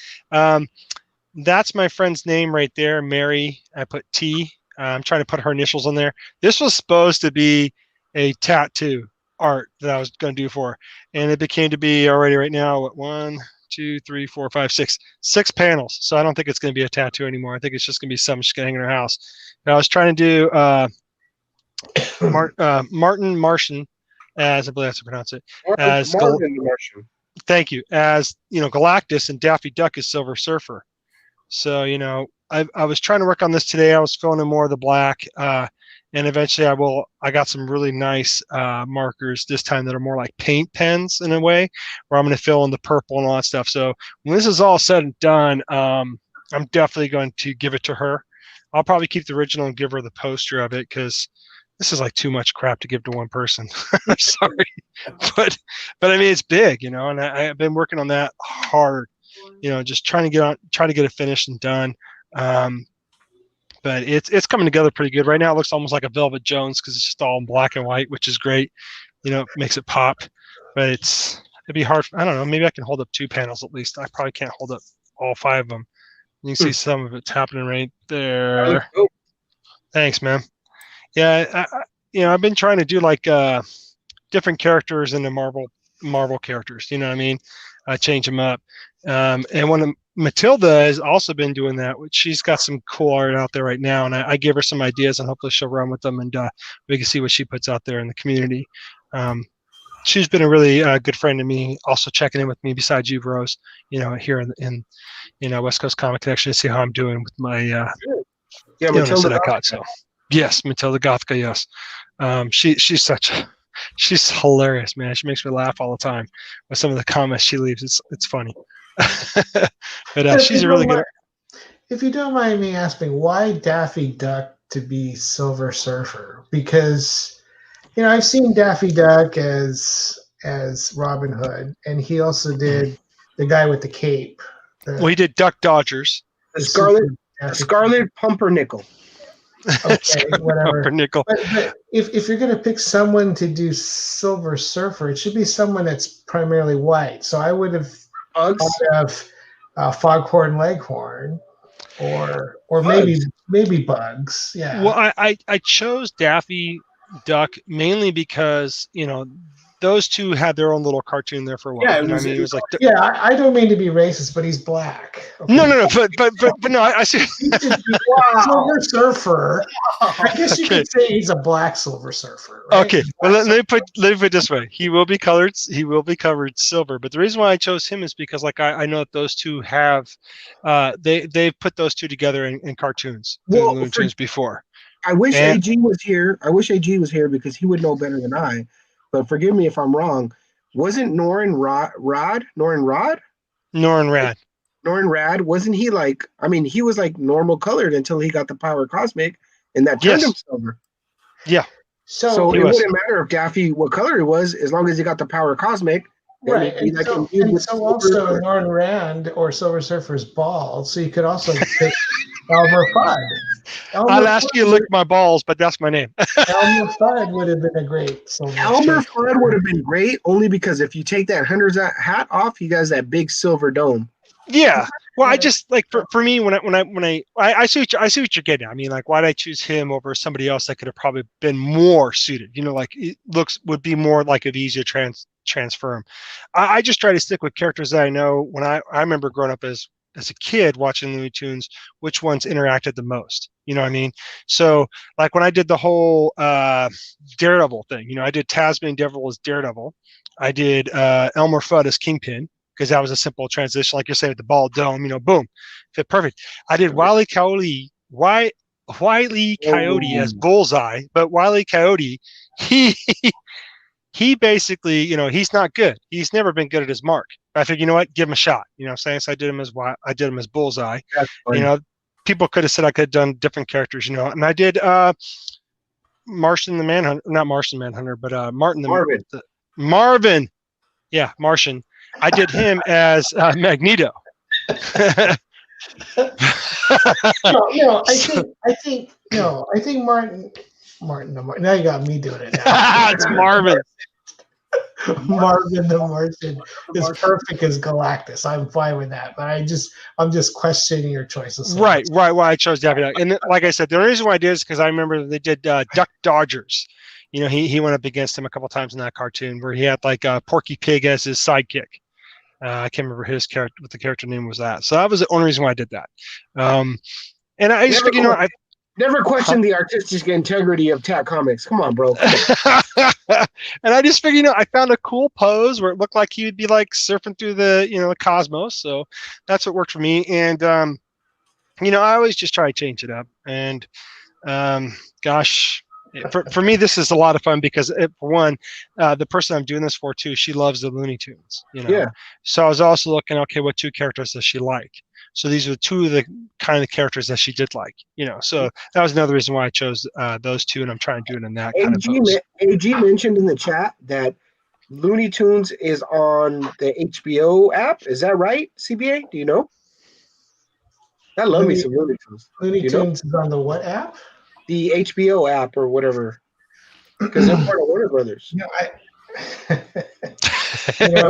That's my friend's name right there, Mary. I put T. I'm trying to put her initials on there. This was supposed to be a tattoo art that I was going to do for her. And it became to be already right now, what, 1, 2, 3, 4, 5, 6. 6 panels. So I don't think it's going to be a tattoo anymore. I think it's just going to be something she's going to hang in her house. But I was trying to do Martin Martian, as I believe that's how to pronounce it. Martin the Martian. Thank you. As, Galactus and Daffy Duck is Silver Surfer. So, I was trying to work on this today. I was filling in more of the black, and eventually I got some really nice markers this time that are more like paint pens in a way, where I'm going to fill in the purple and all that stuff. So when this is all said and done, I'm definitely going to give it to her. I'll probably keep the original and give her the poster of it because this is like too much crap to give to one person. I'm sorry, but I mean it's big, and I've been working on that hard. just try to get it finished and done. But it's coming together pretty good right now. It looks almost like a Velvet Jones because it's just all in black and white, which is great. Makes it pop. But it'd be hard. I don't know. Maybe I can hold up 2 panels at least. I probably can't hold up all 5 of them. You can see some of it's happening right there. Thanks, man. Yeah, I've been trying to do like different characters into Marvel characters. You know what I mean? Change them up. And when Matilda has also been doing that, which she's got some cool art out there right now, and I gave her some ideas, and hopefully she'll run with them, and we can see what she puts out there in the community. She's been a really good friend to me, also checking in with me besides you, Rose, here in West Coast Comic Connection to see how I'm doing with my Matilda that I got. So yes, Matilda Gothica, yes. She's hilarious, man. She makes me laugh all the time with some of the comments she leaves. It's funny. But she's a really good. If you don't mind me asking, why Daffy Duck to be Silver Surfer? Because I've seen Daffy Duck as Robin Hood, and he also did the guy with the cape. He did Duck Dodgers. Scarlet Pumpernickel. Okay, whatever. Pumpernickel. But if you're going to pick someone to do Silver Surfer, it should be someone that's primarily white. So I would have thought of Foghorn Leghorn, or maybe Bugs. Yeah. Well, I chose Daffy Duck mainly because those two had their own little cartoon there for a while. Yeah, it was like I don't mean to be racist, but he's black. Okay. No, but no, I see. Silver Surfer. I guess you could say he's a black Silver Surfer. Right? Okay, well let me put it this way: he will be colored silver. But the reason why I chose him is because, I know that those two have, they've put those two together in cartoons, Looney Tunes before. I wish AG was here. I wish AG was here because he would know better than I. But forgive me if I'm wrong. Wasn't Norrin Rad? Norrin Rad, wasn't he he was like normal colored until he got the Power Cosmic, and that turned him silver. Yeah. So it wouldn't matter if Daffy what color he was, as long as he got the Power Cosmic. Right. And so also Norrin Rand or Silver Surfer's bald, so you could also pick Elmer Fudd. I'll ask you to lick my balls, but that's my name. Elmer Fudd would have been a great Silver Elmer Fudd would have been great only because if you take that hunter's hat off, he has that big silver dome. Yeah. Well, I just for me when I see what you're getting at. I mean, why did I choose him over somebody else that could have probably been more suited? It would be more like an easier transfer him. I just try to stick with characters that I know. When I remember growing up as a kid watching Looney Tunes, which ones interacted the most. You know what I mean? So when I did the whole Daredevil thing, I did Tasmanian Devil as Daredevil. I did Elmer Fudd as Kingpin because that was a simple transition, like you're saying, with the bald dome. Boom, fit perfect. I did Wile E. Coyote as Bullseye, but Wile E. Coyote, he basically, he's not good. He's never been good at his mark. I figured, give him a shot. So I did him as Bullseye. People could have said I could have done different characters, and I did Martian the Manhunter, not Martian Manhunter, but Martin the Marvin. Yeah, Martian. I did him as Magneto. I think Martin. Now you got me doing it. Now. It's Marvin. Marvin the Martian is perfect as Galactus. I'm fine with that, but I'm just questioning your choices. Right. Why I chose Daffy Duck, and like I said, the reason why I did is because I remember they did Duck Dodgers. He went up against him a couple times in that cartoon where he had Porky Pig as his sidekick. I can't remember his character, what the character name was that. So that was the only reason why I did that. And I just figured, I never questioned the artistic integrity of Tat Comics. Come on, bro. And I just figured, I found a cool pose where it looked like he would be surfing through the cosmos. So that's what worked for me. And I always just try to change it up. And gosh, for me, this is a lot of fun because for one, the person I'm doing this for too, she loves the Looney Tunes. Yeah. So I was also looking, okay, what 2 characters does she like? So these are 2 of the kind of characters that she did like. So that was another reason why I chose those 2, and I'm trying to do it in that kind of pose. AG mentioned in the chat that Looney Tunes is on the HBO app. Is that right, CBA? Do you know? I love me Looney, some Looney Tunes. Looney Do you know? Tunes is on the what app? The HBO app or whatever. Because they're part of Warner Brothers. You know,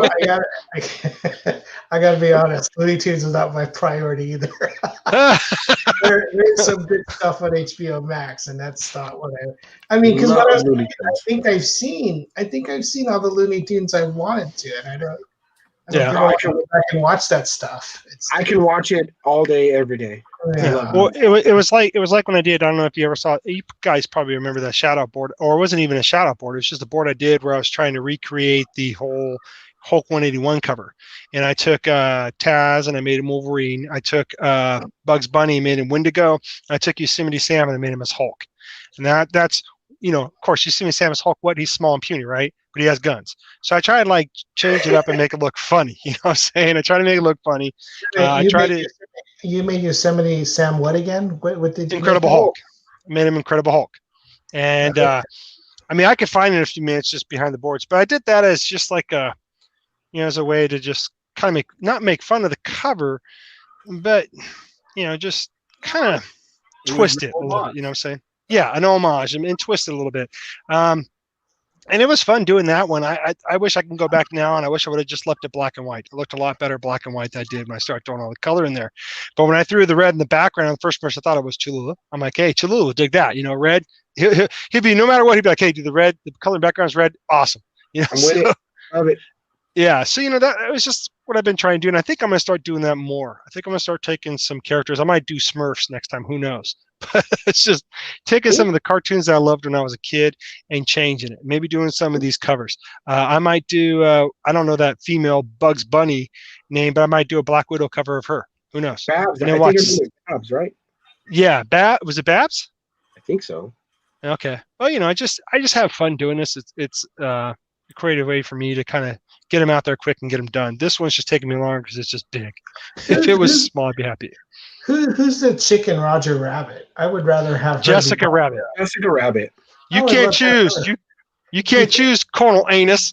I got I got to be honest. Looney Tunes is not my priority either. There's some good stuff on HBO Max, and that's not what I mean, because Love what Looney I Tunes. think I've seen all the Looney Tunes I wanted to, and I don't Yeah. think I want to go back and watch that stuff. I can watch it all day, every day. Yeah. Well, it was like when I did. I don't know if you ever saw it. You guys probably remember that shout out board, or it wasn't even a shout out board. It was just a board I did where I was trying to recreate the whole Hulk 181 cover. And I took Taz and I made him Wolverine. I took Bugs Bunny and made him Wendigo. I took Yosemite Sam and I made him as Hulk. And that's of course, Yosemite Sam is Hulk. What? He's small and puny, right? But he has guns. So I try and like change it up and make it look funny. You know what I'm saying? I try to make it look funny. You made Yosemite Sam what again? What did you Incredible make? Hulk. I made him Incredible Hulk. And I mean, I could find it in a few minutes just behind the boards, but I did that as just like as a way to just kind of not make fun of the cover, but just kind of twist it a little bit. You know what I'm saying? Yeah, an homage and twist it a little bit. And it was fun doing that one. I wish I can go back now, and I wish I would have just left it black and white. It looked a lot better black and white than I did when I started throwing all the color in there. But when I threw the red in the background, the first person I thought it was Cholula. I'm like, hey, Cholula, dig that. Red. He'd be, no matter what, he'd be like, hey, do the red. The color background is red. Awesome. I'm with it. Love it. Yeah. So, that was just what I've been trying to do. And I think I'm going to start doing that more. I think I'm going to start taking some characters. I might do Smurfs next time. Who knows? But it's just taking some of the cartoons that I loved when I was a kid and changing it. Maybe doing some of these covers. I might do, I don't know that female Bugs Bunny name, but I might do a Black Widow cover of her. Who knows? Babs. And I think her name is Babs, right? Yeah. Was it Babs? I think so. Okay. Well, I just have fun doing this. It's a creative way for me to kind of get them out there quick and get them done. This one's just taking me longer because it's just big. If it was small, I'd be happy. Who's the chicken Roger Rabbit? I would rather have Jessica Rabbit. Jessica Rabbit. You can't choose. You can't choose Colonel Anus.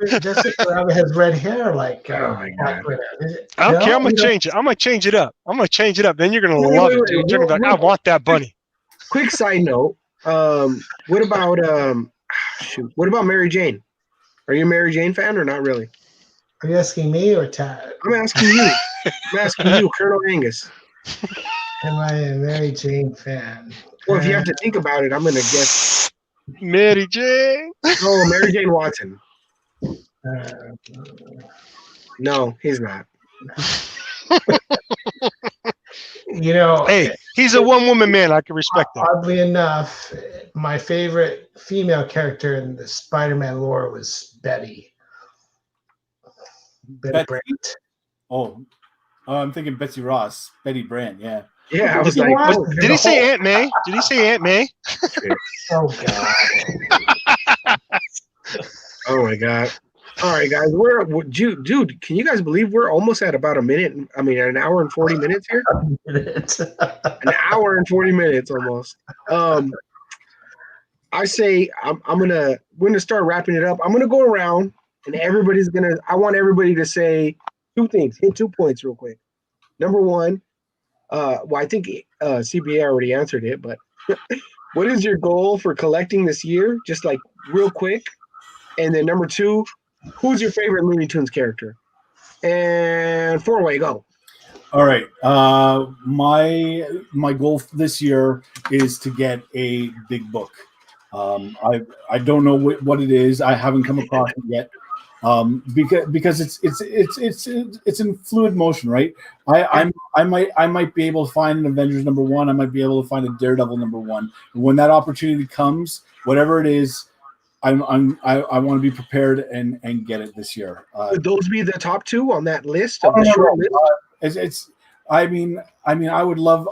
Jessica Rabbit has red hair like. Oh my God. Okay, I'm gonna change it. I'm gonna change it up. Then you're gonna love it, dude. You're gonna be like, I want that bunny. Quick side note. What about What about Mary Jane? Are you a Mary Jane fan or not really? Are you asking me or Tad? I'm asking you. I'm asking you, Colonel Angus. Am I a Mary Jane fan? Well, if you have to think about it, I'm gonna guess. Mary Jane. Oh, Mary Jane Watson. No, he's not. Hey, he's a one-woman man. I can respect that. Oddly enough, my favorite female character in the Spider-Man lore was Betty. Betty Brant. Oh, I'm thinking Betsy Ross. Betty Brant, yeah. Yeah, I was like, did he say Aunt May? Did he say Aunt May? Oh, God. Oh, my God. All right, guys. Dude, can you guys believe we're almost at about an hour and 40 minutes here? An hour and 40 minutes almost. I say we're gonna start wrapping it up. I'm gonna go around and I want everybody to say two things, hit 2 points real quick. Number one, I think CBA already answered it, but what is your goal for collecting this year? Just like real quick. And then number two, who's your favorite Looney Tunes character? And Fourway, go. All right. My goal for this year is to get a big book. I don't know what it is. I haven't come across it yet. Because it's in fluid motion, right? I might be able to find an Avengers #1. I might be able to find a Daredevil #1. And when that opportunity comes, whatever it is, I want to be prepared and get it this year. Would those be the top two on that list of the short list? I would love.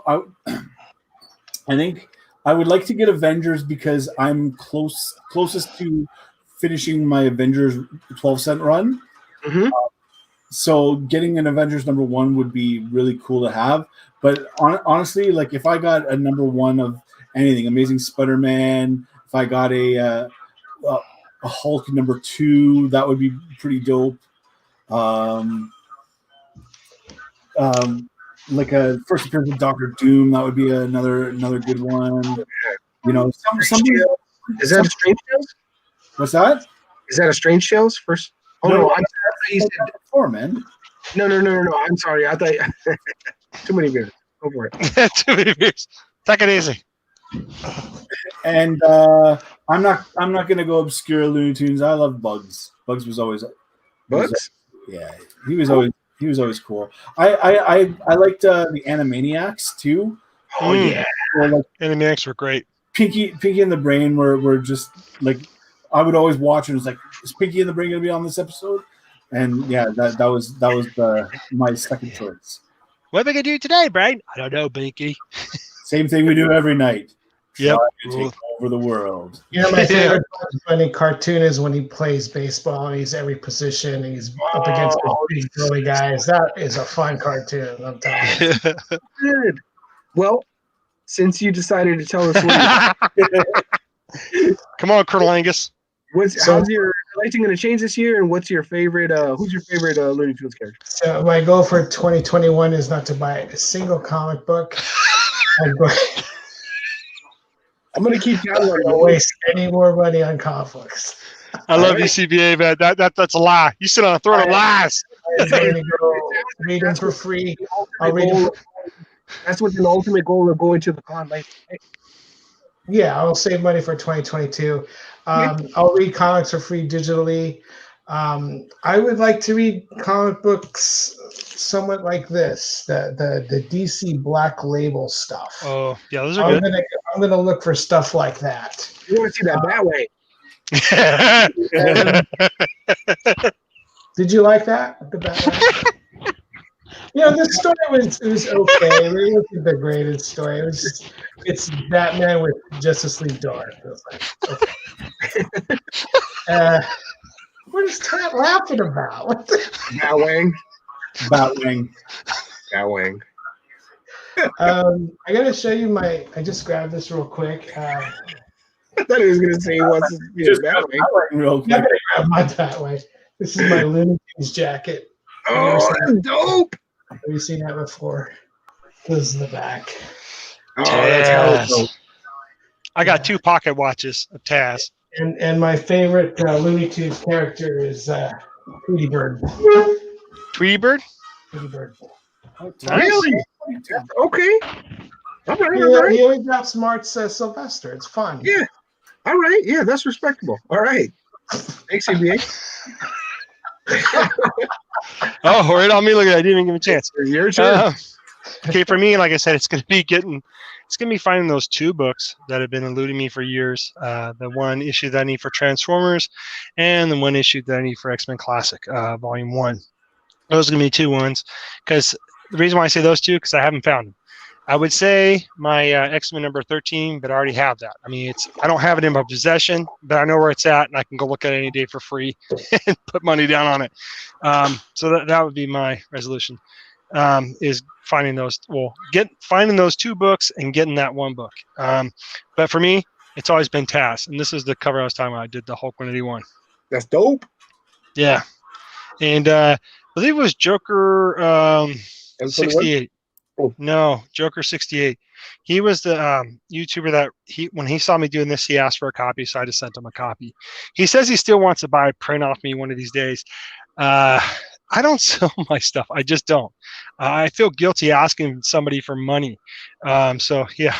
I think I would like to get Avengers because I'm closest to finishing my Avengers 12-cent run. Mm-hmm. So getting an Avengers #1 would be really cool to have. But honestly, like if I got a #1 of anything, Amazing Spider-Man, if I got a a Hulk #2. That would be pretty dope. Like a first appearance of Doctor Doom. That would be another good one. You know, somebody. Is that a Strange Tales? What's that? Is that a Strange Tales first? Oh no, I'm sorry. You said before, man. No. I'm sorry. I thought too many beers. Go for it. Too many beers. Take it easy. And I'm not gonna go obscure Looney Tunes. I love Bugs. Bugs was always Bugs. Yeah, he was always cool. I liked the Animaniacs too. Oh yeah, like, Animaniacs were great. Pinky and the Brain were just like I would always watch and it was like, is Pinky and the Brain gonna be on this episode? And yeah, that was my second choice. What are we gonna do today, Brian? I don't know, Pinky. Same thing we do every night. Yep. Take over the world. You know, my favorite funny cartoon is when he plays baseball and he's every position and he's up against the big girly guys. That is a fun cartoon. I'm telling you. good. Well, since you decided to tell us, Come on, Colonel Angus. how's your collecting going to change this year? And what's your favorite? Who's your favorite Looney Tunes character? So my goal for 2021 is not to buy a single comic book. I'm going to keep counting on Don't waste any more money on comic books. I love you, CBA, man. That's a lie. You sit on a throne of lies. I'm going to go read them for free. I'll read them. That's what the ultimate goal of going to the con. Like, Yeah, I'll save money for 2022. I'll read comics for free digitally. I would like to read comic books somewhat like this, the DC Black Label stuff. Oh, yeah, those are good. I'm gonna look for stuff like that. you want to see that way? Did you like that? The Batman? The story was okay. It wasn't the greatest story. It's Batman with Justice League Dark. It was like, okay. What is Tat laughing about? What the? Batwing. I gotta show you I just grabbed this real quick. I thought he was going to say he wants to be a Batwing. Real I'm quick. gonna grab my Batwing. This is my Looney Tunes jacket. Oh, that's dope. Have you seen that before? This is the back. Oh, that's hella dope. I got 2 pocket watches of Taz. And my favorite Looney Tunes character is Tweety Bird. Tweety Bird? Tweety Bird. Really? Okay. All right. He only drops March Sylvester. It's fun. Yeah. All right. Yeah, that's respectable. All right. Thanks, CBA. Oh, right on me. Look at that. I didn't even give him a chance. Your turn. Okay, for me, like I said, it's going to be finding those 2 books that have been eluding me for years. The one issue that I need for Transformers and the one issue that I need for X-Men Classic, Volume 1. Those are going to be 2 ones. Because the reason why I say those 2, because I haven't found them. I would say my X-Men number 13, but I already have that. I mean, I don't have it in my possession, but I know where it's at, and I can go look at it any day for free and put money down on it. So that would be my resolution, is finding those. Well, finding those 2 books and getting that 1 book. But for me, it's always been Taz, and this is the cover I was talking about. I did the Hulk 181. That's dope. Yeah, and I believe it was Joker 68. Oh. No, Joker 68. He was the YouTuber that when he saw me doing this, he asked for a copy, so I just sent him a copy. He says he still wants to buy a print off me one of these days. I don't sell my stuff. I just don't. I feel guilty asking somebody for money. So yeah,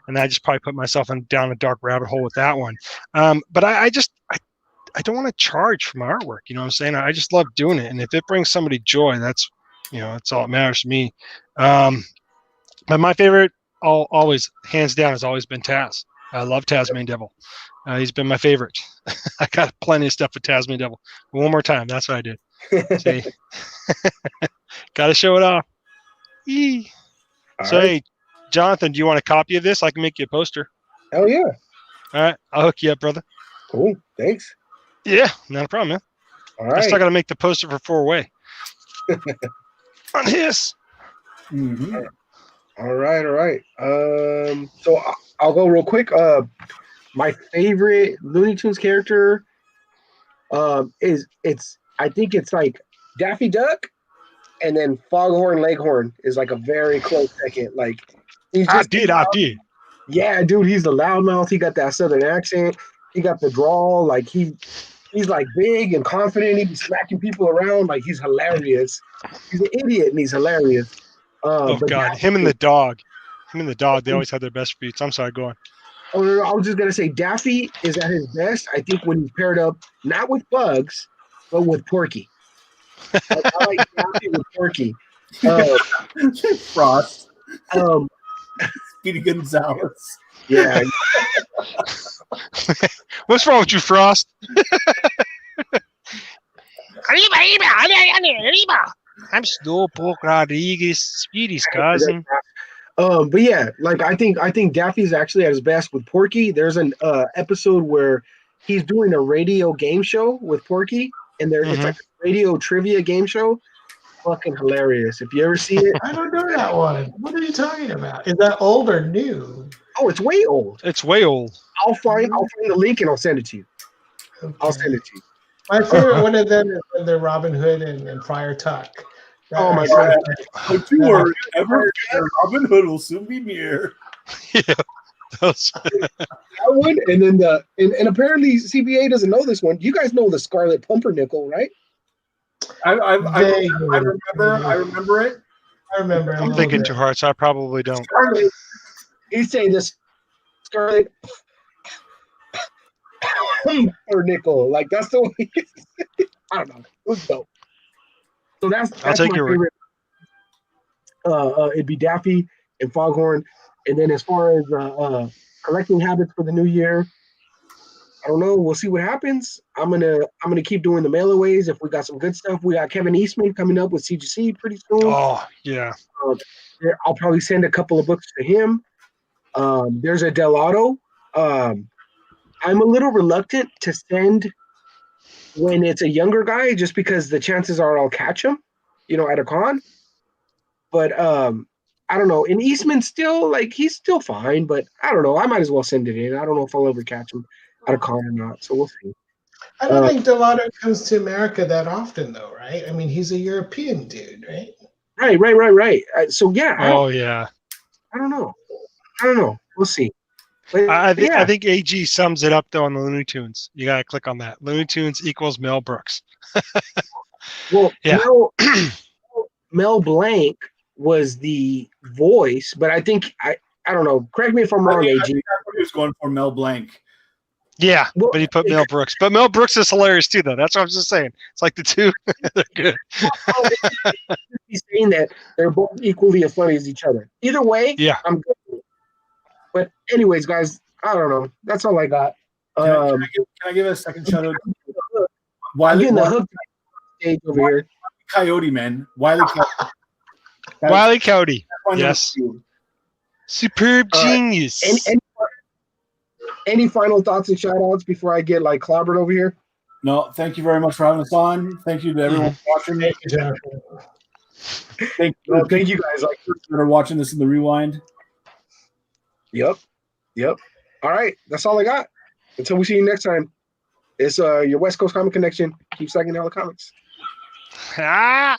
and I just probably put myself down a dark rabbit hole with that one. But I don't want to charge for my artwork. You know what I'm saying? I just love doing it, and if it brings somebody joy, that's all that matters to me. But my favorite, always hands down, has always been Taz. I love Tasmanian Devil. He's been my favorite. I got plenty of stuff with Tasmanian Devil. But one more time, that's what I did. See, got to show it off. Yee. So hey, Jonathan, do you want a copy of this? I can make you a poster. Hell yeah. All right, I'll hook you up, brother. Cool. Thanks. Yeah, not a problem, man. All I right. still got to make the poster for Fourway. On his. Mm-hmm. All right. So I'll go real quick. My favorite Looney Tunes character I think it's like Daffy Duck, and then Foghorn Leghorn is like a very close second. Like he's I just did. yeah, dude. He's the loudmouth. He got that southern accent. He got the drawl. Like he's like big and confident. He be smacking people around. Like he's hilarious. He's an idiot and he's hilarious. Oh But God, Daffy, him and the dog. They always had their best beats. I'm sorry, go on. oh no, I was just gonna say Daffy is at his best. I think when he's paired up not with Bugs, but with Porky. Like, I like Daffy with Porky. Frost, Um, Speedy Gonzalez. yeah, What's wrong with you, Frost? I'm Snowpoke Rodriguez, Speedy's cousin. but yeah, like I think Daffy's actually at his best with Porky. There's an episode where he's doing a radio game show with Porky, and it's like a radio trivia game show. Fucking hilarious! If you ever see it, I don't know that one. What are you talking about? Is that old or new? oh, it's way old. It's way old. I'll find the link and I'll send it to you. Okay. I'll send it to you. My favorite one of them is when they're Robin Hood and Friar Tuck. Oh my God. Don't you worry, ever Robin Hood will soon be near. Yeah. Those- I would, and then and apparently CBA doesn't know this one. You guys know the Scarlet Pumpernickel, right? I remember it. I remember. I'm thinking too hard, so I probably don't. Scarlet. He's saying this Scarlet Pumpernickel, like that's the way. I don't know. It was dope. So that's I'll take my your favorite. It'd be Daffy and Foghorn, and then as far as collecting habits for the new year, I don't know. We'll see what happens. I'm gonna keep doing the mailaways. If we got some good stuff, we got Kevin Eastman coming up with CGC pretty soon. Oh, yeah. I'll probably send a couple of books to him. There's a Delato. I'm a little reluctant to send when it's a younger guy, just because the chances are I'll catch him, at a con. But I don't know. And Eastman still, like, he's still fine, but I don't know. I might as well send it in. I don't know if I'll ever catch him at a con or not. So we'll see. I don't think Delato comes to America that often, though, right? I mean, he's a European dude, right? Right. So yeah. Yeah. I don't know. We'll see. But, I think AG sums it up though on the Looney Tunes. You gotta click on that. Looney Tunes equals Mel Brooks. Well, Yeah. Mel Blanc was the voice, but I think I don't know. Correct me if I'm wrong, I AG. think he was going for Mel Blanc. Yeah, Well, but he put Mel Brooks. But Mel Brooks is hilarious too, though. That's what I'm just saying. It's like the two, they're good. He's saying that they're both equally as funny as each other. Either way, Yeah. I'm good. But anyways, guys, I don't know. That's all I got. Can I give a second shout out? I'm Wiley getting the hook stage over here. Coyote, man. Wiley Coyote. Wiley Coyote. That's Yes. my number Superb genius. Any final thoughts and shout outs before I get like clobbered over here? No, thank you very much for having us on. Thank you to everyone watching. Thank you, John. Thank Thank you guys. Like, that are watching this in the rewind. Yep. All right, that's all I got. Until we see you next time. It's your West Coast Comic Connection. Keep sucking all the comics. Ah.